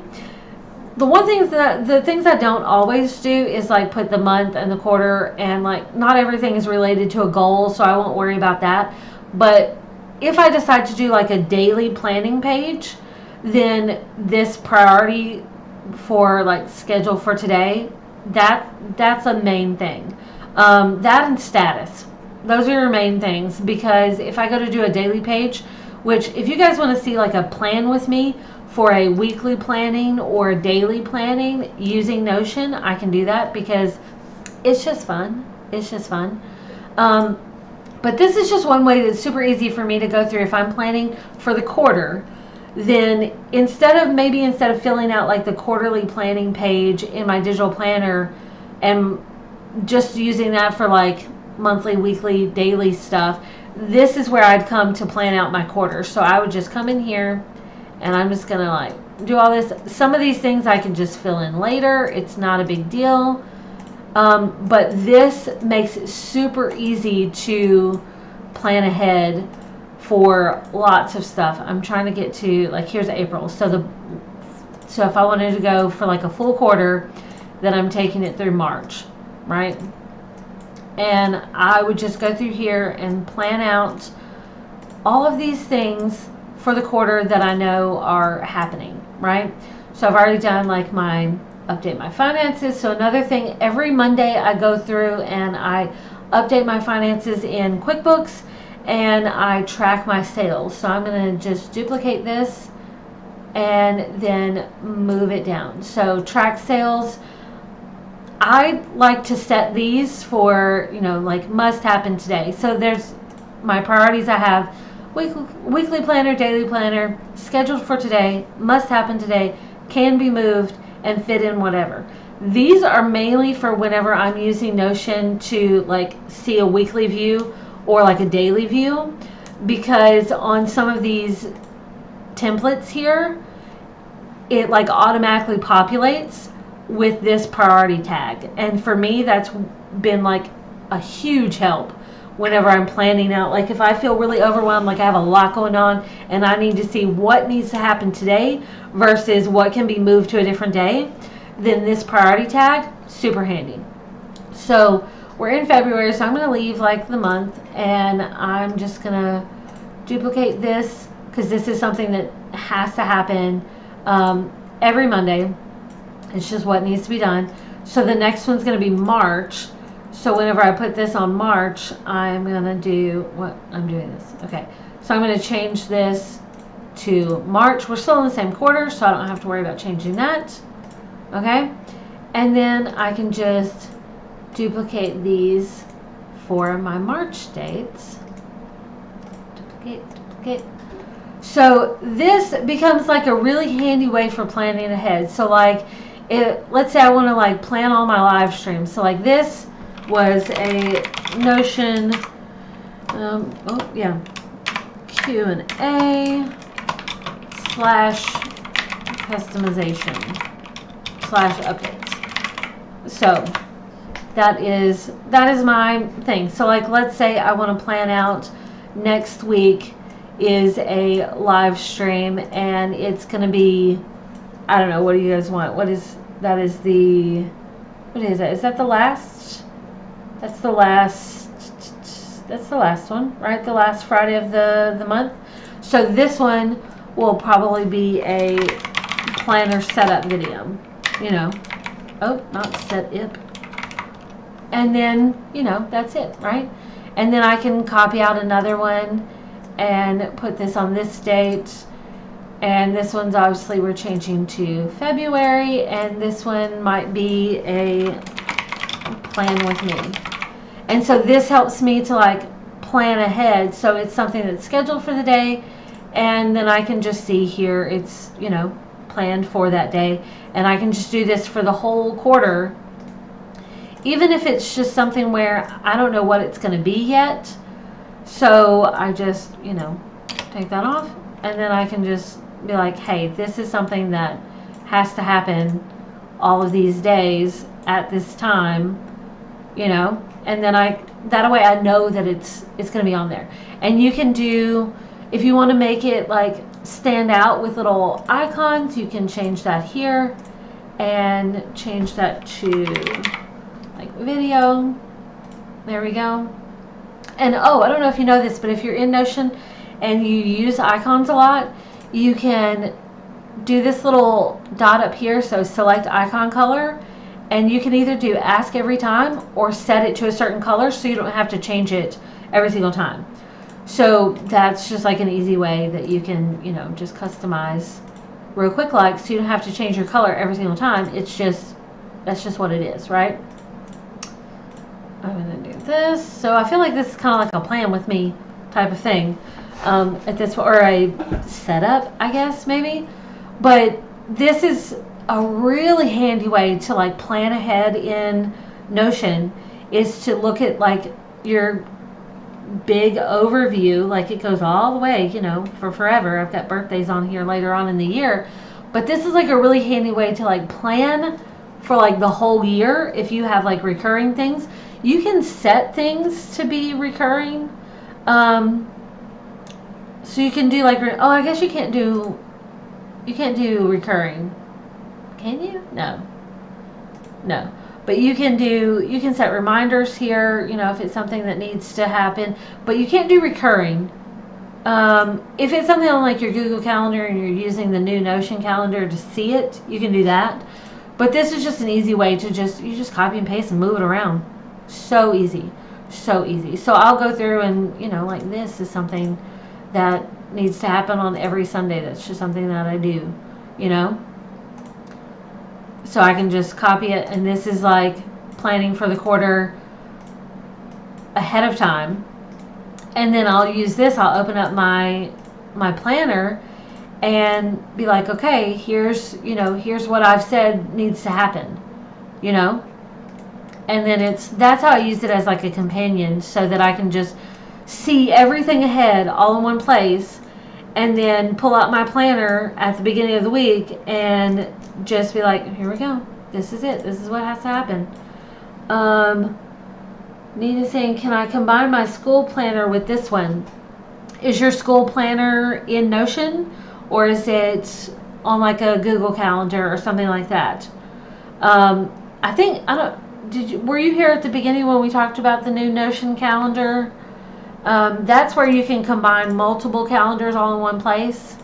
Speaker 1: The things I don't always do is like put the month and the quarter, and like not everything is related to a goal, so I won't worry about that. But if I decide to do like a daily planning page, then this priority for like schedule for today, that's a main thing. That and status. Those are your main things, because if I go to do a daily page, which if you guys want to see like a plan with me for a weekly planning or a daily planning using Notion, I can do that because it's just fun. It's just fun. But this is just one way that's super easy for me to go through. If I'm planning for the quarter, then instead of filling out like the quarterly planning page in my digital planner and just using that for like monthly, weekly, daily stuff, this is where I'd come to plan out my quarter. So I would just come in here and I'm just going to like do all this. Some of these things I can just fill in later. It's not a big deal. But this makes it super easy to plan ahead for lots of stuff. I'm trying to get to, like, here's April. So if I wanted to go for like a full quarter, then I'm taking it through March, right? And I would just go through here and plan out all of these things for the quarter that I know are happening, right? So I've already done like update my finances. So another thing, every Monday I go through and I update my finances in QuickBooks and I track my sales. So I'm going to just duplicate this and then move it down. So track sales. I like to set these for, like must happen today. So there's my priorities. I have weekly planner, daily planner, scheduled for today, must happen today, can be moved, and fit in whatever. These are mainly for whenever I'm using Notion to like see a weekly view or like a daily view, because on some of these templates here, it like automatically populates with this priority tag. And for me, that's been like a huge help whenever I'm planning out. Like if I feel really overwhelmed, like I have a lot going on and I need to see what needs to happen today versus what can be moved to a different day, then this priority tag, super handy. So we're in February, so I'm going to leave like the month and I'm just going to duplicate this because this is something that has to happen every Monday. It's just what needs to be done. So the next one's going to be March. So whenever I put this on March, I'm going to do what I'm doing this. Okay. So I'm going to change this to March. We're still in the same quarter, so I don't have to worry about changing that. Okay. And then I can just duplicate these for my March dates. Duplicate. So this becomes like a really handy way for planning ahead. So like, let's say I want to like plan all my live streams. So like this was a Notion, Q&A / customization / updates. So that is my thing. So like, let's say I want to plan out next week is a live stream and it's going to be, I don't know, what do you guys want? Is that the last? That's the last one, right? The last Friday of the month. So this one will probably be a planner setup video, not set it. And then, that's it, right? And then I can copy out another one and put this on this date. And this one's obviously we're changing to February, and this one might be a plan with me. And so this helps me to like plan ahead. So it's something that's scheduled for the day, and then I can just see here it's, planned for that day, and I can just do this for the whole quarter. Even if it's just something where I don't know what it's going to be yet. So I just, take that off, and then I can just be like, hey, this is something that has to happen all of these days at this time, and then that way I know that it's going to be on there. And you can do, if you want to make it like stand out with little icons, you can change that here and change that to like video. There we go. And I don't know if you know this, but if you're in Notion and you use icons a lot, you can do this little dot up here, so select icon color, and you can either do ask every time or set it to a certain color so you don't have to change it every single time. So that's just like an easy way that you can, just customize real quick, like, so you don't have to change your color every single time. That's just what it is, right? I'm going to do this. So I feel like this is kind of like a plan with me type of thing. At this, or a setup, I guess, maybe. But this is a really handy way to like plan ahead in Notion, is to look at like your big overview, like it goes all the way, for forever. I've got birthdays on here later on in the year, but this is like a really handy way to like plan for like the whole year. If you have like recurring things, you can set things to be recurring. So you can do like, I guess you can't do recurring. Can you? No. But you can set reminders here, if it's something that needs to happen, but you can't do recurring. If it's something on like your Google Calendar and you're using the new Notion calendar to see it, you can do that. But this is just an easy way to you just copy and paste and move it around. So easy. So easy. So I'll go through and, like this is something that needs to happen on every Sunday. That's just something that I do, So I can just copy it, and this is like planning for the quarter ahead of time. And then I'll use this. I'll open up my planner and be like, okay, here's what I've said needs to happen, And then that's how I use it as like a companion, so that I can just see everything ahead all in one place, and then pull out my planner at the beginning of the week and just be like, here we go. This is it. This is what has to happen. Nina's saying, can I combine my school planner with this one? Is your school planner in Notion, or is it on like a Google Calendar or something like that? Were you here at the beginning when we talked about the new Notion calendar? That's where you can combine multiple calendars all in one place.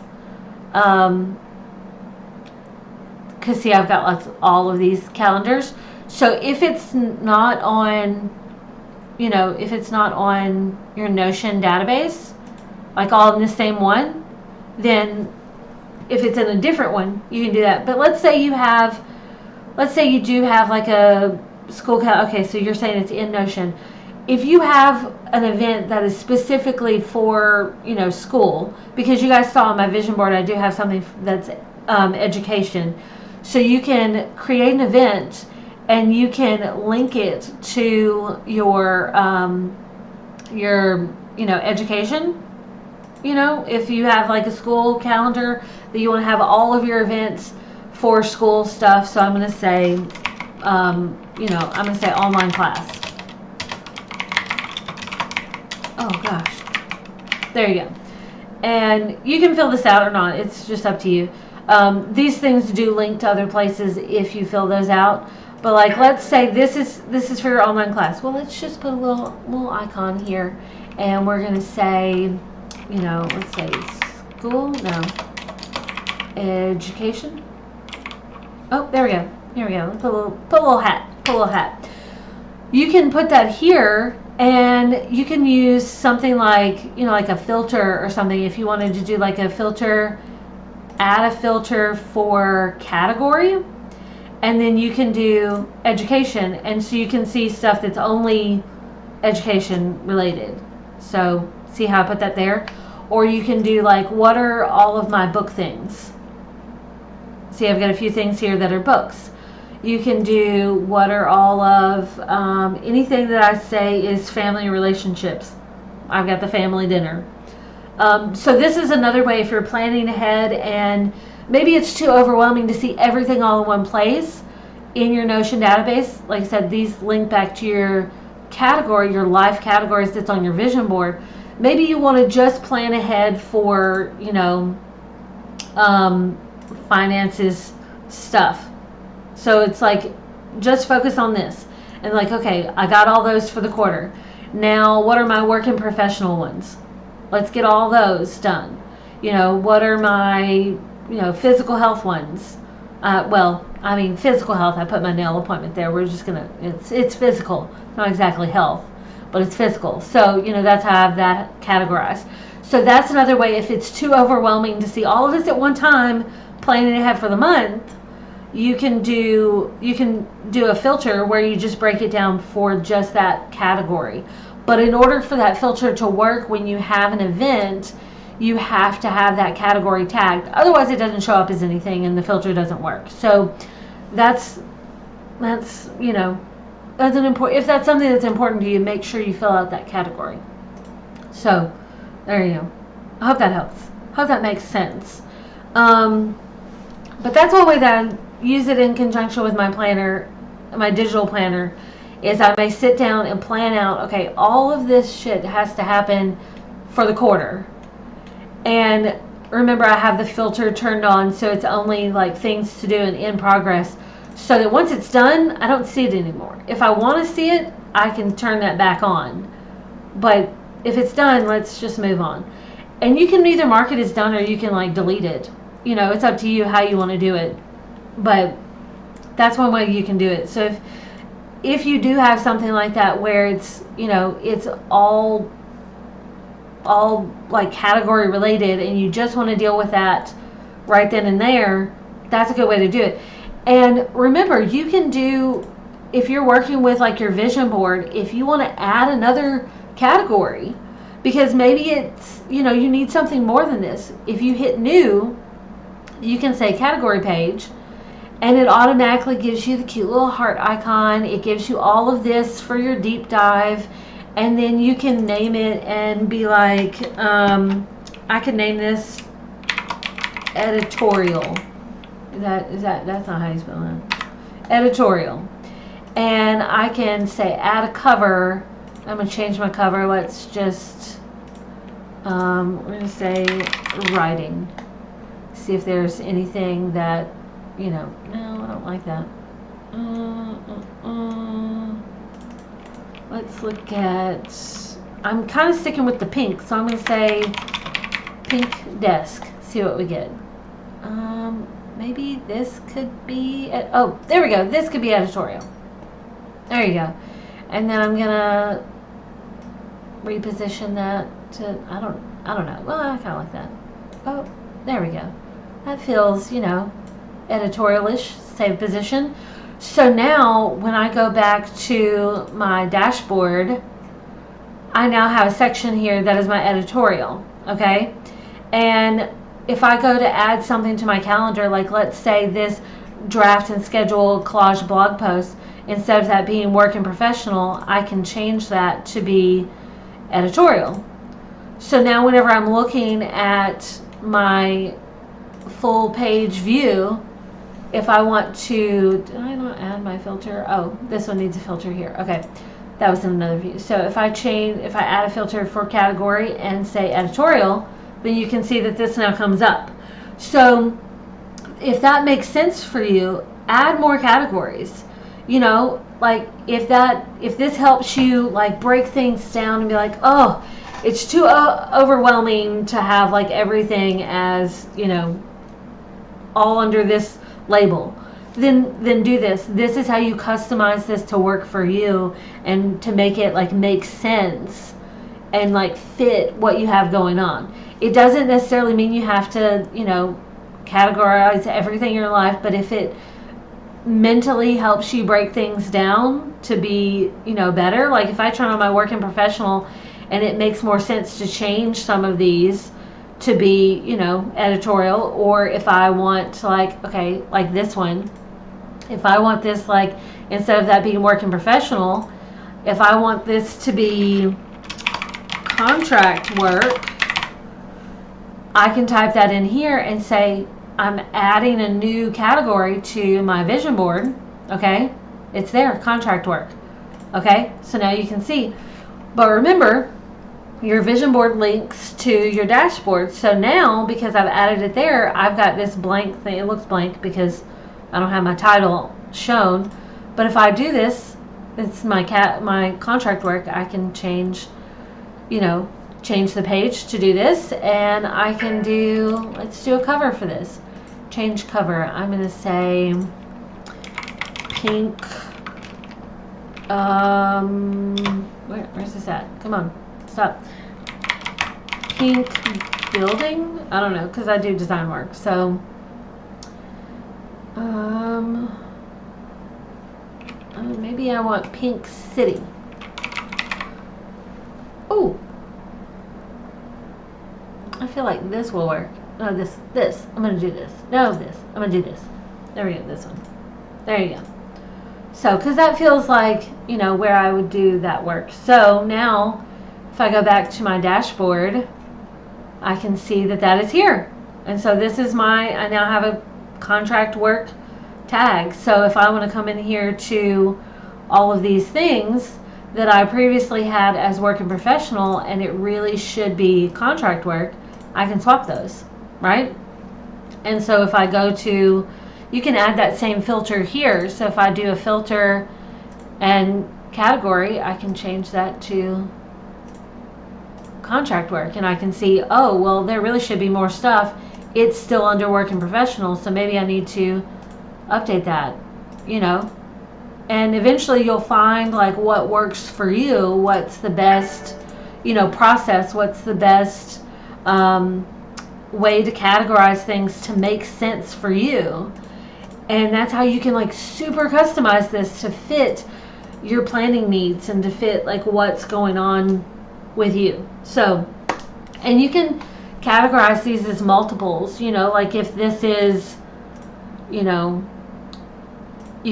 Speaker 1: Because see, I've got all of these calendars. So if it's not on, if it's not on your Notion database, like all in the same one, then if it's in a different one, you can do that. But let's say you do have like a school calendar. Okay, so you're saying it's in Notion. If you have an event that is specifically for, school, because you guys saw on my vision board, I do have something that's education. So you can create an event and you can link it to your education. If you have like a school calendar that you want to have all of your events for school stuff. So I'm going to say, I'm going to say online class. Oh gosh, there you go. And you can fill this out or not, it's just up to you. These things do link to other places if you fill those out, but like let's say this is for your online class. Well, let's just put a little icon here, and we're going to say, let's say school, education. Oh, there we go. Here we go. Put a little hat. You can put that here. And you can use something like, like a filter or something. If you wanted to do like a filter, add a filter for category, and then you can do education. And so you can see stuff that's only education related. So see how I put that there? Or you can do like, what are all of my book things? See, I've got a few things here that are books. You can do what are all of anything that I say is family relationships. I've got the family dinner. So this is another way if you're planning ahead and maybe it's too overwhelming to see everything all in one place in your Notion database. Like I said, these link back to your category, your life categories that's on your vision board. Maybe you want to just plan ahead for, finances stuff. So it's like, just focus on this. And like, okay, I got all those for the quarter. Now, what are my work and professional ones? Let's get all those done. What are my, physical health ones? Physical health, I put my nail appointment there. We're just going to, it's physical. It's not exactly health, but it's physical. So, that's how I have that categorized. So that's another way, if it's too overwhelming to see all of this at one time, planning ahead for the month, you can do a filter where you just break it down for just that category. But in order for that filter to work when you have an event, you have to have that category tagged. Otherwise, it doesn't show up as anything and the filter doesn't work. So that's if that's something that's important to you, make sure you fill out that category. So there you go. I hope that helps. Hope that makes sense. But that's one way that I use it in conjunction with my planner, my digital planner, is I may sit down and plan out, okay, all of this shit has to happen for the quarter. And remember, I have the filter turned on, so it's only like things to do and in progress, so that once it's done, I don't see it anymore. If I want to see it, I can turn that back on. But if it's done, let's just move on. And you can either mark it as done or you can like delete it. You know, it's up to you how you want to do it. But that's one way you can do it. So if you do have something like that where it's, you know, it's all like category related and you just want to deal with that right then and there, that's a good way to do it. And remember, you can do, if you're working with like your vision board, if you want to add another category, because maybe it's, you know, you need something more than this. If you hit new, you can say category page, and it automatically gives you the cute little heart icon. It gives you all of this for your deep dive, and then you can name it and be like, I could name this editorial. That's not how you spell that. Editorial. And I can say add a cover. I'm going to change my cover. Let's just, we're going to say writing. See if there's anything that, you know, no, I don't like that. Let's look at, I'm kind of sticking with the pink, so I'm going to say pink desk. See what we get. Maybe this could be, oh, there we go. This could be editorial. There you go. And then I'm going to reposition that to, I don't know. Well, I kind of like that. Oh, there we go. That feels, you know, editorial-ish, save position. So now when I go back to my dashboard, I now have a section here that is my editorial, okay? And if I go to add something to my calendar, like let's say this draft and schedule collage blog post, instead of that being work and professional, I can change that to be editorial. So now whenever I'm looking at my full page view, if I want to, did I not add my filter? Oh, this one needs a filter here. Okay, that was in another view. So if I add a filter for category and say editorial, then you can see that this now comes up. So if that makes sense for you, add more categories. You know, like if this helps you like break things down and be like, oh, it's too overwhelming to have like everything as, you know, all under this label, then do this. This is how you customize this to work for you and to make it like make sense and like fit what you have going on. It doesn't necessarily mean you have to, you know, categorize everything in your life, but if it mentally helps you break things down to be, you know, better, like if I turn on my work and professional and it makes more sense to change some of these to be, you know, editorial, or if I want to like, okay, like this one, if I want this like, instead of that being work and professional, if I want this to be contract work, I can type that in here and say I'm adding a new category to my vision board. Okay, it's there, contract work. Okay, so now you can see. But remember, your vision board links to your dashboard. So now, because I've added it there, I've got this blank thing. It looks blank because I don't have my title shown. But if I do this, it's my contract work. I can change, you know, change the page to do this, and I can do, let's do a cover for this. Change cover. I'm going to say pink. Where's this at? Come on, stop. Pink building? I don't know, because I do design work. So, maybe I want pink city. Oh, I feel like this will work. No, this. I'm going to do this. No, this. I'm going to do this. There we go, this one. There you go. So, because that feels like, where I would do that work. So now, if I go back to my dashboard, I can see that that is here. And so this is I now have a contract work tag. So if I want to come in here to all of these things that I previously had as work and professional, and it really should be contract work, I can swap those, right? And so if I go to, you can add that same filter here. So if I do a filter and category, I can change that to contract work, and I can see, oh, well, there really should be more stuff. It's still under work and professional, so maybe I need to update that, and eventually you'll find like what works for you, what's the best, process, what's the best way to categorize things to make sense for you. And that's how you can like super customize this to fit your planning needs and to fit like what's going on with you. So, and you can categorize these as multiples, like if this is, you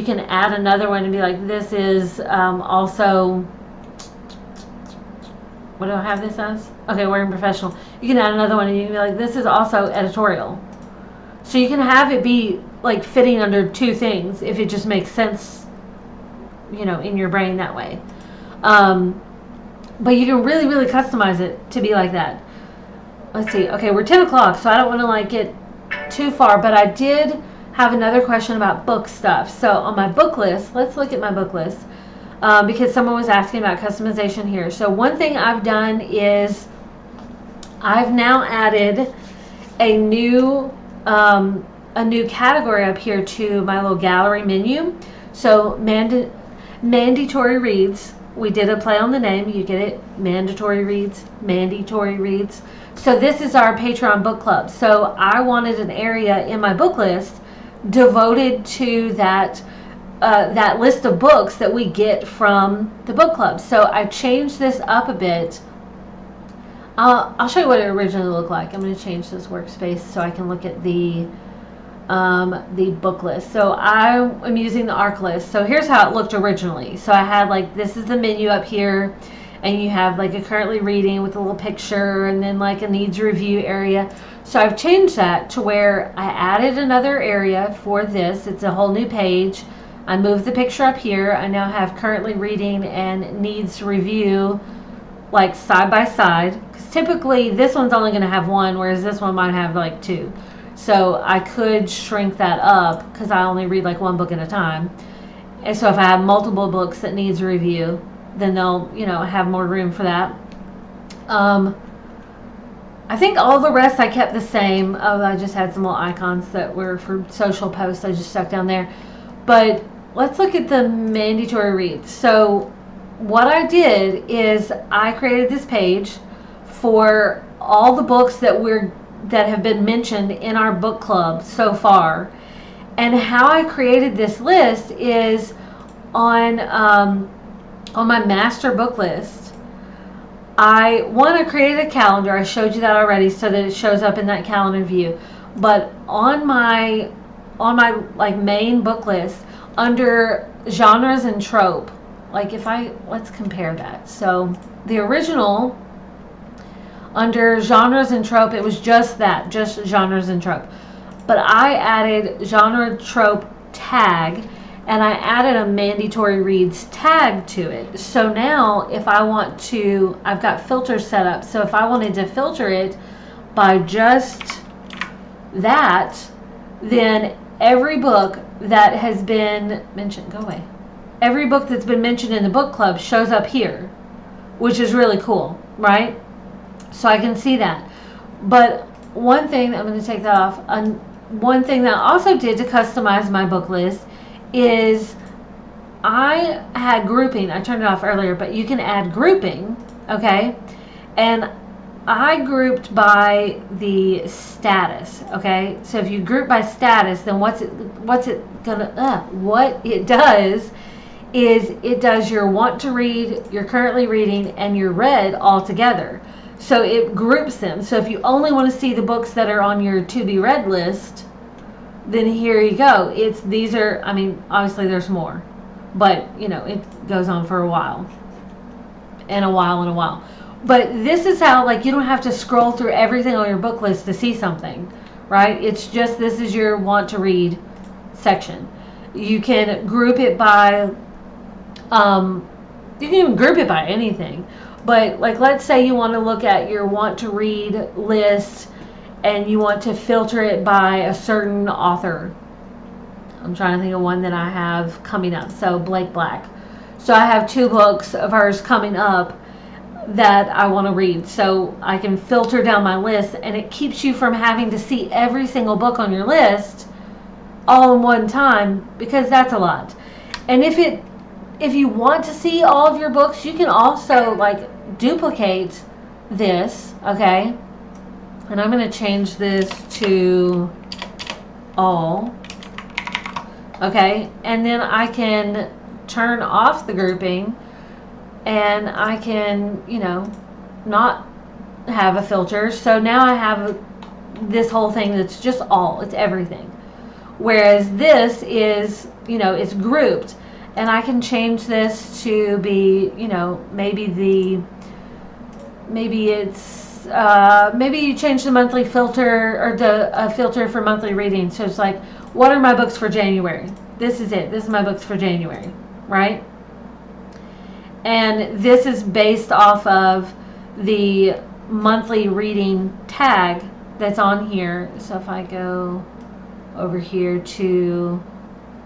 Speaker 1: can add another one and be like, this is also, what do I have this as? Okay, work and professional. You can add another one and you can be like, this is also editorial. So you can have it be like fitting under two things if it just makes sense, in your brain that way. But you can really, really customize it to be like that. Let's see. Okay, we're 10 o'clock, so I don't want to like get too far, but I did have another question about book stuff. So on my book list, let's look at my book list because someone was asking about customization here. So one thing I've done is I've now added a new category up here to my little gallery menu. So mandatory reads. We did a play on the name. You get it? Mandatory reads. Mandatory reads. So this is our Patreon book club. So I wanted an area in my book list devoted to that list of books that we get from the book club. So I changed this up a bit. I'll show you what it originally looked like. I'm going to change this workspace so I can look at the book list. So I am using the ARC list. So here's how it looked originally. So I had like, this is the menu up here, and you have like a currently reading with a little picture, and then like a needs review area. So I've changed that to where I added another area for this. It's a whole new page. I moved the picture up here. I now have currently reading and needs review like side by side, because typically this one's only going to have one, whereas this one might have like two. So I could shrink that up because I only read like one book at a time. And so if I have multiple books that needs a review, then they'll, have more room for that. I think all the rest I kept the same. Oh, I just had some little icons that were for social posts I just stuck down there. But let's look at the mandatory reads. So what I did is I created this page for all the books that have been mentioned in our book club so far. And how I created this list is on my master book list. I created a calendar. I showed you that already, so that it shows up in that calendar view. But on my like main book list, under genres and trope, like let's compare that. So the original, under genres and trope, it was just genres and trope. But I added genre trope tag, and I added a mandatory reads tag to it. So now if I want to, I've got filters set up. So if I wanted to filter it by just that, then every book that has been mentioned, go away. Every book that's been mentioned in the book club shows up here, which is really cool, right? So I can see that. But one thing, I'm going to take that off. One thing that I also did to customize my book list is I had grouping. I turned it off earlier, but you can add grouping, okay? And I grouped by the status, okay? So if you group by status, then what it does is it does your want to read, your currently reading, and your read all together. So it groups them. So if you only want to see the books that are on your to be read list, then here you go. These are, I mean, obviously there's more, but you know, it goes on for a while and a while and a while. But this is how, like, you don't have to scroll through everything on your book list to see something, right? It's just, this is your want to read section. You can group it by, you can even group it by anything. But like, let's say you want to look at your want to read list and you want to filter it by a certain author. I'm trying to think of one that I have coming up. So Blake Black. So I have 2 books of hers coming up that I want to read. So I can filter down my list, and it keeps you from having to see every single book on your list all in one time, because that's a lot. And if you want to see all of your books, you can also like duplicate this, okay? And I'm going to change this to all. Okay, and then I can turn off the grouping, and I can, you know, not have a filter. So now I have this whole thing that's just all, it's everything. Whereas this is, you know, it's grouped, and I can change this to be, you know, maybe you change the monthly filter, or the filter for monthly reading. So it's like, what are my books for January? This is it. This is my books for January, right? And this is based off of the monthly reading tag that's on here. So if I go over here to,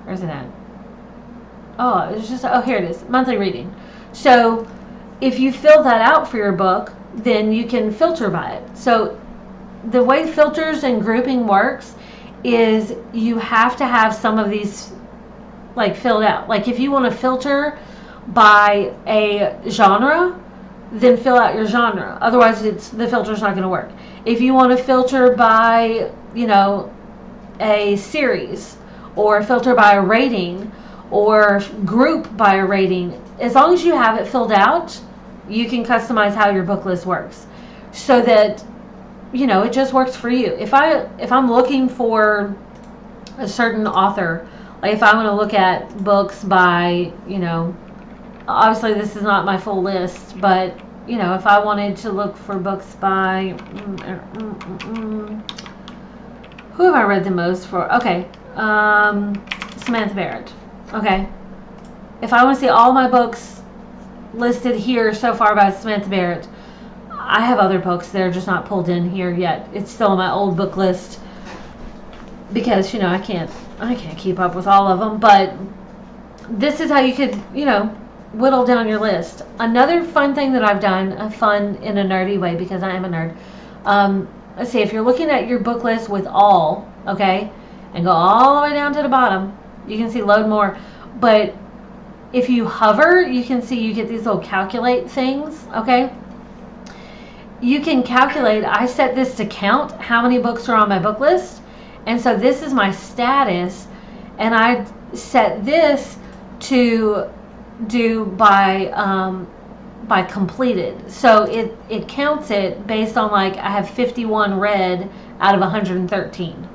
Speaker 1: where's it at? Oh, it's just, oh, here it is, monthly reading. So if you fill that out for your book, then you can filter by it. So the way filters and grouping works is you have to have some of these like filled out. Like if you want to filter by a genre, then fill out your genre. Otherwise, the filter's not going to work. If you want to filter by, you know, a series, or filter by a rating, or group by a rating, as long as you have it filled out, you can customize how your book list works, so that, you know, it just works for you. If I'm looking for a certain author, like if I want to look at books by, you know, obviously this is not my full list, but you know, if I wanted to look for books by who have I read the most for? Okay, Samantha Barrett. Okay, if I want to see all my books listed here so far by Samantha Barrett, I have other books that are just not pulled in here yet. It's still on my old book list because, you know, I can't keep up with all of them. But this is how you could, you know, whittle down your list. Another fun thing that I've done, fun in a nerdy way because I am a nerd. Let's see, if you're looking at your book list with all, okay, and go all the way down to the bottom, you can see load more. But if you hover, you can see you get these little calculate things, okay? You can calculate. I set this to count how many books are on my book list, and so this is my status, and I set this to do by completed. So it counts it based on, like, I have 51 read out of 113.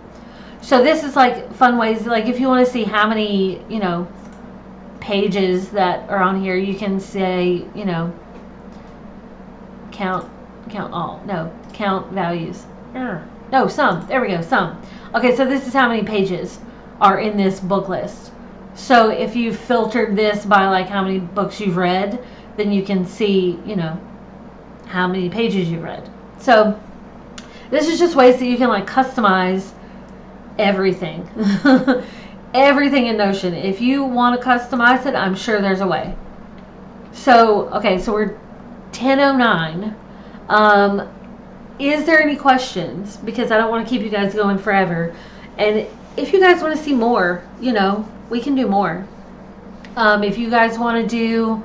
Speaker 1: So this is like fun ways, like if you want to see how many, you know, pages that are on here, you can say, you know, count all. No, count values. No, some. There we go, some. Okay, so this is how many pages are in this book list. So if you filtered this by like how many books you've read, then you can see, you know, how many pages you've read. So this is just ways that you can like customize everything. Everything in Notion. If you want to customize it, I'm sure there's a way. So, okay, so we're 10:09. Is there any questions? Because I don't want to keep you guys going forever. And if you guys want to see more, you know, we can do more. If you guys want to do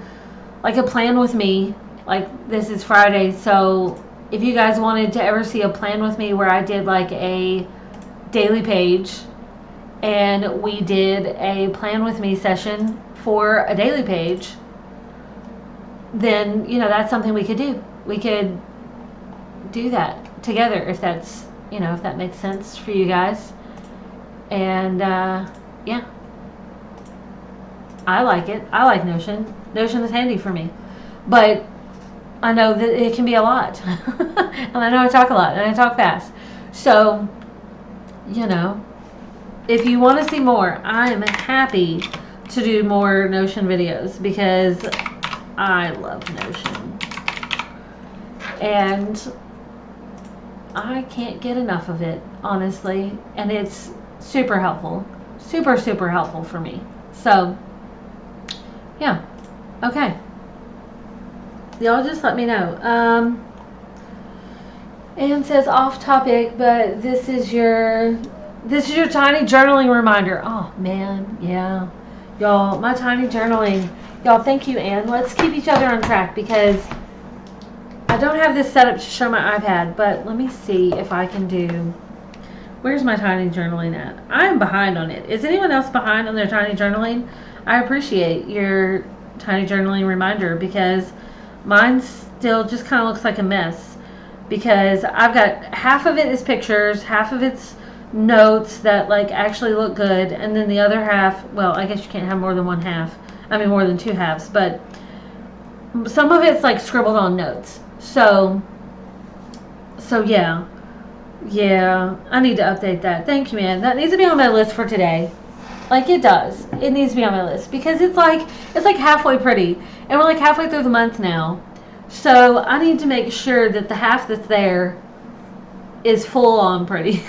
Speaker 1: like a plan with me, like this is Friday, so if you guys wanted to ever see a plan with me where I did like a daily page and we did a plan with me session for a daily page, then, you know, that's something we could do. We could do that together if that's, you know, if that makes sense for you guys. And yeah. I like it. I like Notion. Notion is handy for me. But I know that it can be a lot. And I know I talk a lot and I talk fast. So, you know, if you want to see more, I am happy to do more Notion videos because I love Notion. And I can't get enough of it, honestly. And it's super helpful. Super, super helpful for me. So, yeah. Okay. Y'all just let me know. Anne says off topic, but this is your tiny journaling reminder. Oh man, yeah. Y'all, my tiny journaling. Y'all, thank you, Anne. Let's keep each other on track because I don't have this set up to show my iPad, but let me see if I can do. Where's my tiny journaling at? I am behind on it. Is anyone else behind on their tiny journaling? I appreciate your tiny journaling reminder because mine still just kind of looks like a mess because I've got half of it is pictures, half of it's notes that like actually look good, and then the other half, well, I guess you can't have more than one half. I mean more than two halves, but some of it's like scribbled on notes. So yeah. Yeah, I need to update that. Thank you, man. That needs to be on my list for today. Like it does. It needs to be on my list because it's like halfway pretty. And we're like halfway through the month now. So I need to make sure that the half that's there is full on pretty.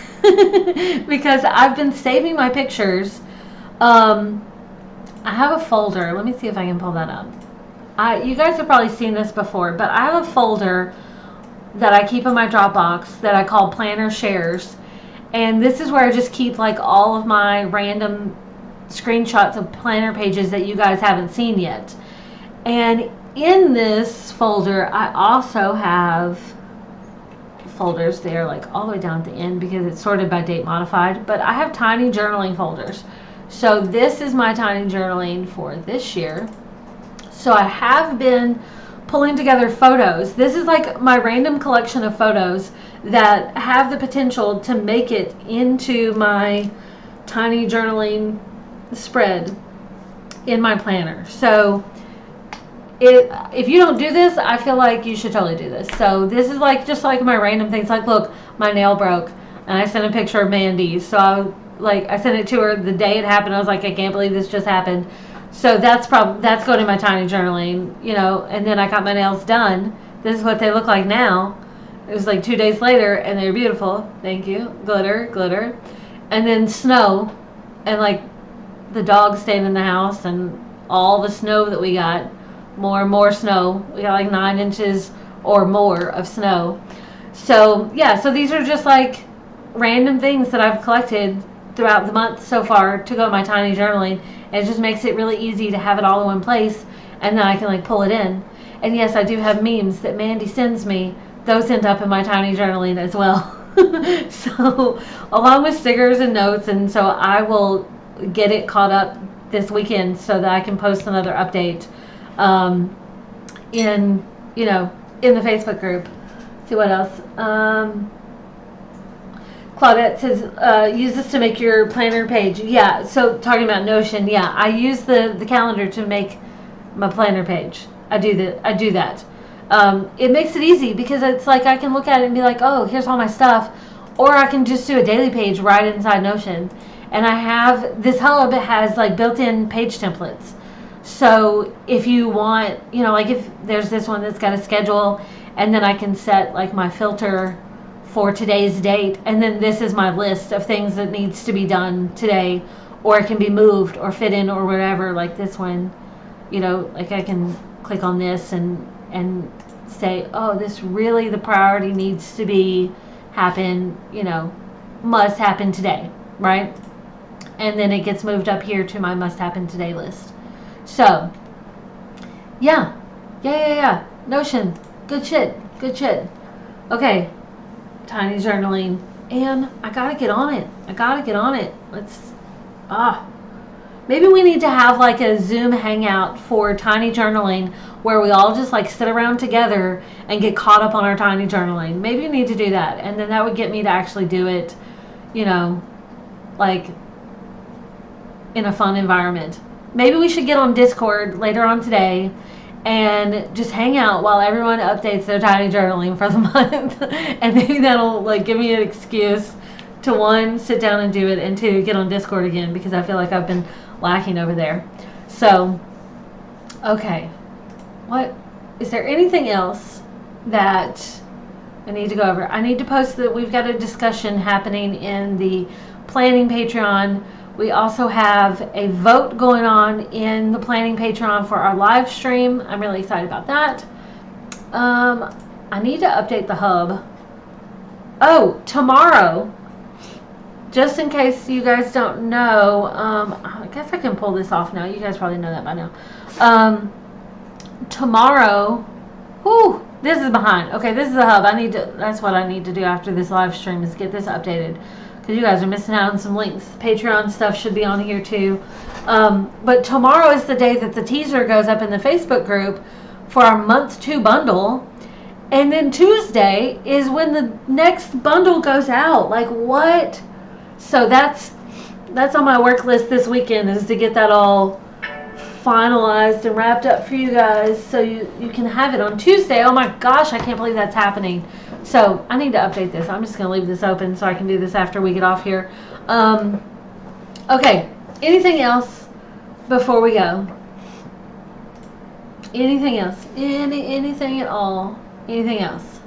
Speaker 1: Because I've been saving my pictures. I have a folder. Let me see if I can pull that up. You guys have probably seen this before, but I have a folder that I keep in my Dropbox that I call Planner Shares. And this is where I just keep like all of my random screenshots of planner pages that you guys haven't seen yet. And in this folder, I also have folders there like all the way down at the end because it's sorted by date modified. But I have tiny journaling folders. So this is my tiny journaling for this year. So I have been pulling together photos. This is like my random collection of photos that have the potential to make it into my tiny journaling spread in my planner. So if you don't do this, I feel like you should totally do this. So this is like just like my random things. Like, look, my nail broke, and I sent a picture of Mandy's. So I sent it to her the day it happened. I was like, I can't believe this just happened. So that's going to my tiny journaling, you know. And then I got my nails done. This is what they look like now. It was like 2 days later, and they're beautiful. Thank you. Glitter, glitter. And then snow, and like the dog staying in the house, and all the snow that we got. More and more snow. We got like 9 inches or more of snow. So yeah, so these are just like random things that I've collected throughout the month so far to go in my tiny journaling. And it just makes it really easy to have it all in one place, and then I can like pull it in. And yes, I do have memes that Mandy sends me. Those end up in my tiny journaling as well. So along with stickers and notes, and so I will get it caught up this weekend so that I can post another update in the Facebook group. See what else. Claudette says, use this to make your planner page. Yeah, so talking about Notion, yeah, I use the calendar to make my planner page. I do that. It makes it easy because it's like I can look at it and be like, oh, here's all my stuff. Or I can just do a daily page right inside Notion. And I have, this hub has like built-in page templates. So if you want, like if there's this one that's got a schedule, and then I can set like my filter for today's date, and then this is my list of things that needs to be done today, or it can be moved or fit in or whatever. Like this one, like I can click on this and say, oh, this really, the priority needs to be happen, must happen today, right? And then it gets moved up here to my must happen today list. So yeah. Notion, good shit. Okay, tiny journaling, and I gotta get on it. Maybe we need to have like a Zoom hangout for tiny journaling where we all just like sit around together and get caught up on our tiny journaling. Maybe we need to do that, and then that would get me to actually do it, like in a fun environment. maybe we should get on Discord later on today and just hang out while everyone updates their tiny journaling for the month. And maybe that'll like give me an excuse to, one, sit down and do it, and two, get on Discord again, because I feel like I've been lacking over there. So, okay. What is there anything else that I need to go over? I need to post that we've got a discussion happening in the planning Patreon. We also have a vote going on in the planning Patreon for our live stream. I'm really excited about that. I need to update the hub. Oh, tomorrow, just in case you guys don't know, I guess I can pull this off now. You guys probably know that by now. Tomorrow, whoo, this is behind. Okay, this is the hub. That's what I need to do after this live stream, is get this updated, because you guys are missing out on some links. Patreon stuff should be on here too. But tomorrow is the day that the teaser goes up in the Facebook group for our month 2 bundle. And then Tuesday is when the next bundle goes out. Like, what? So that's on my work list this weekend, is to get that all finalized and wrapped up for you guys, so you can have it on Tuesday. Oh my gosh, I can't believe that's happening. So I need to update this. I'm just going to leave this open so I can do this after we get off here. Okay, anything else before we go? Anything else? Anything at all? Anything else?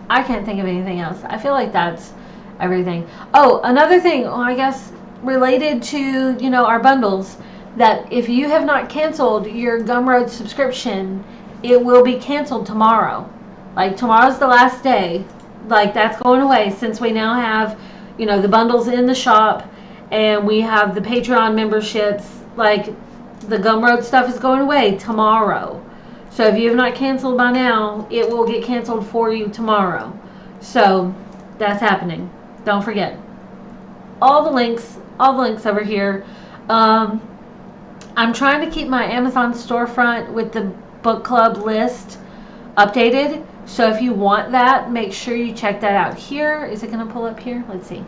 Speaker 1: I can't think of anything else. I feel like that's everything. Oh, another thing, well, I guess related to, you know, our bundles, that if you have not canceled your Gumroad subscription, it will be canceled tomorrow. Like, tomorrow's the last day. Like, that's going away, since we now have, you know, the bundles in the shop, and we have the Patreon memberships. Like, the Gumroad stuff is going away tomorrow. So if you have not canceled by now, it will get canceled for you tomorrow. So that's happening. Don't forget. All the links over here. I'm trying to keep my Amazon storefront with the book club list updated. So if you want that, make sure you check that out here. Is it going to pull up here? Let's see.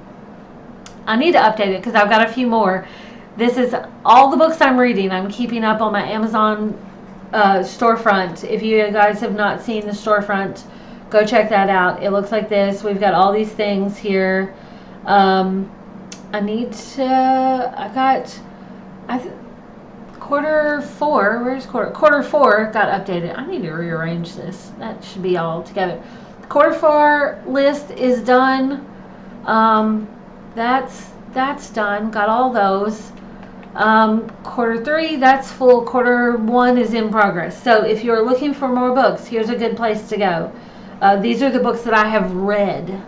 Speaker 1: I need to update it because I've got a few more. This is all the books I'm reading. I'm keeping up on my Amazon storefront. If you guys have not seen the storefront, go check that out. It looks like this. We've got all these things here. I need to, quarter 4, where's quarter 4 got updated. I need to rearrange this. That should be all together. Quarter 4 list is done. That's done. Got all those. Quarter 3, that's full. Quarter 1 is in progress. So if you're looking for more books, here's a good place to go. These are the books that I have read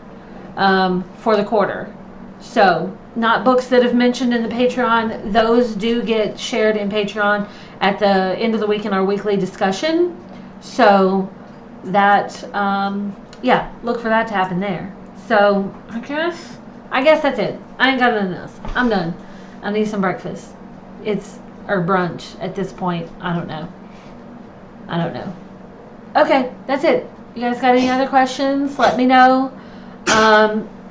Speaker 1: for the quarter. So not books that have mentioned in the Patreon. Those do get shared in Patreon at the end of the week in our weekly discussion. So that, yeah, look for that to happen there. So I guess that's it. I ain't got nothing else. I'm done. I need some breakfast. Or brunch at this point. I don't know. Okay, that's it. You guys got any other questions? Let me know.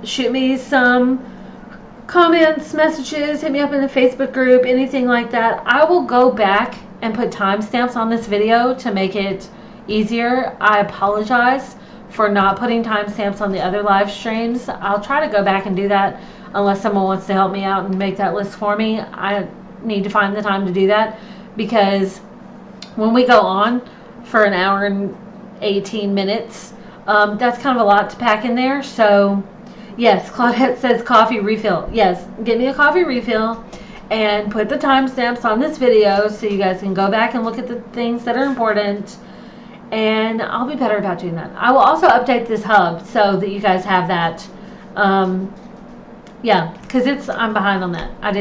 Speaker 1: Shoot me some comments, messages, hit me up in the Facebook group, anything like that. I will go back and put timestamps on this video to make it easier. I apologize for not putting timestamps on the other live streams. I'll try to go back and do that unless someone wants to help me out and make that list for me. I need to find the time to do that, because when we go on for an hour and 18 minutes, that's kind of a lot to pack in there. So yes, Claudette says coffee refill. Yes, get me a coffee refill and put the timestamps on this video so you guys can go back and look at the things that are important, and I'll be better about doing that. I will also update this hub so that you guys have that. Yeah, because I'm behind on that. I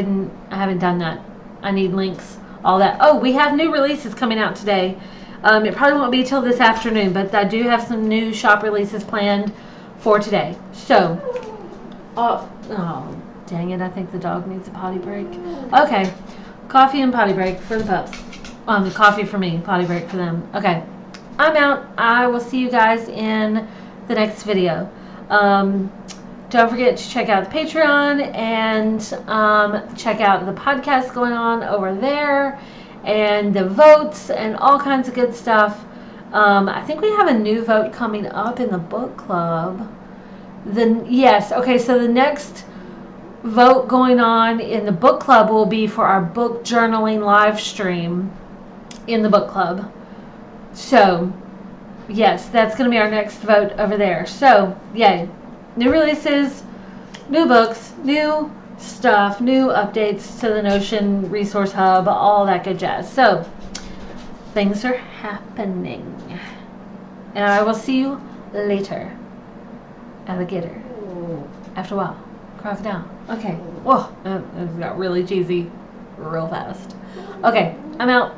Speaker 1: haven't done that. I need links, all that. Oh, we have new releases coming out today. It probably won't be till this afternoon, but I do have some new shop releases planned for today. So, oh, dang it, I think the dog needs a potty break. Okay, coffee and potty break for the pups. Coffee for me, potty break for them. Okay, I'm out. I will see you guys in the next video. don't forget to check out the Patreon and check out the podcast going on over there and the votes and all kinds of good stuff. I think we have a new vote coming up in the book club. Yes, okay, so the next vote going on in the book club will be for our book journaling live stream in the book club. So, yes, that's going to be our next vote over there. So, yeah, new releases, new books, new stuff, new updates to the Notion Resource Hub, all that good jazz. So, things are happening. And I will see you later. Alligator. After a while. Crocodile. Okay. Whoa, it got really cheesy real fast. Okay, I'm out.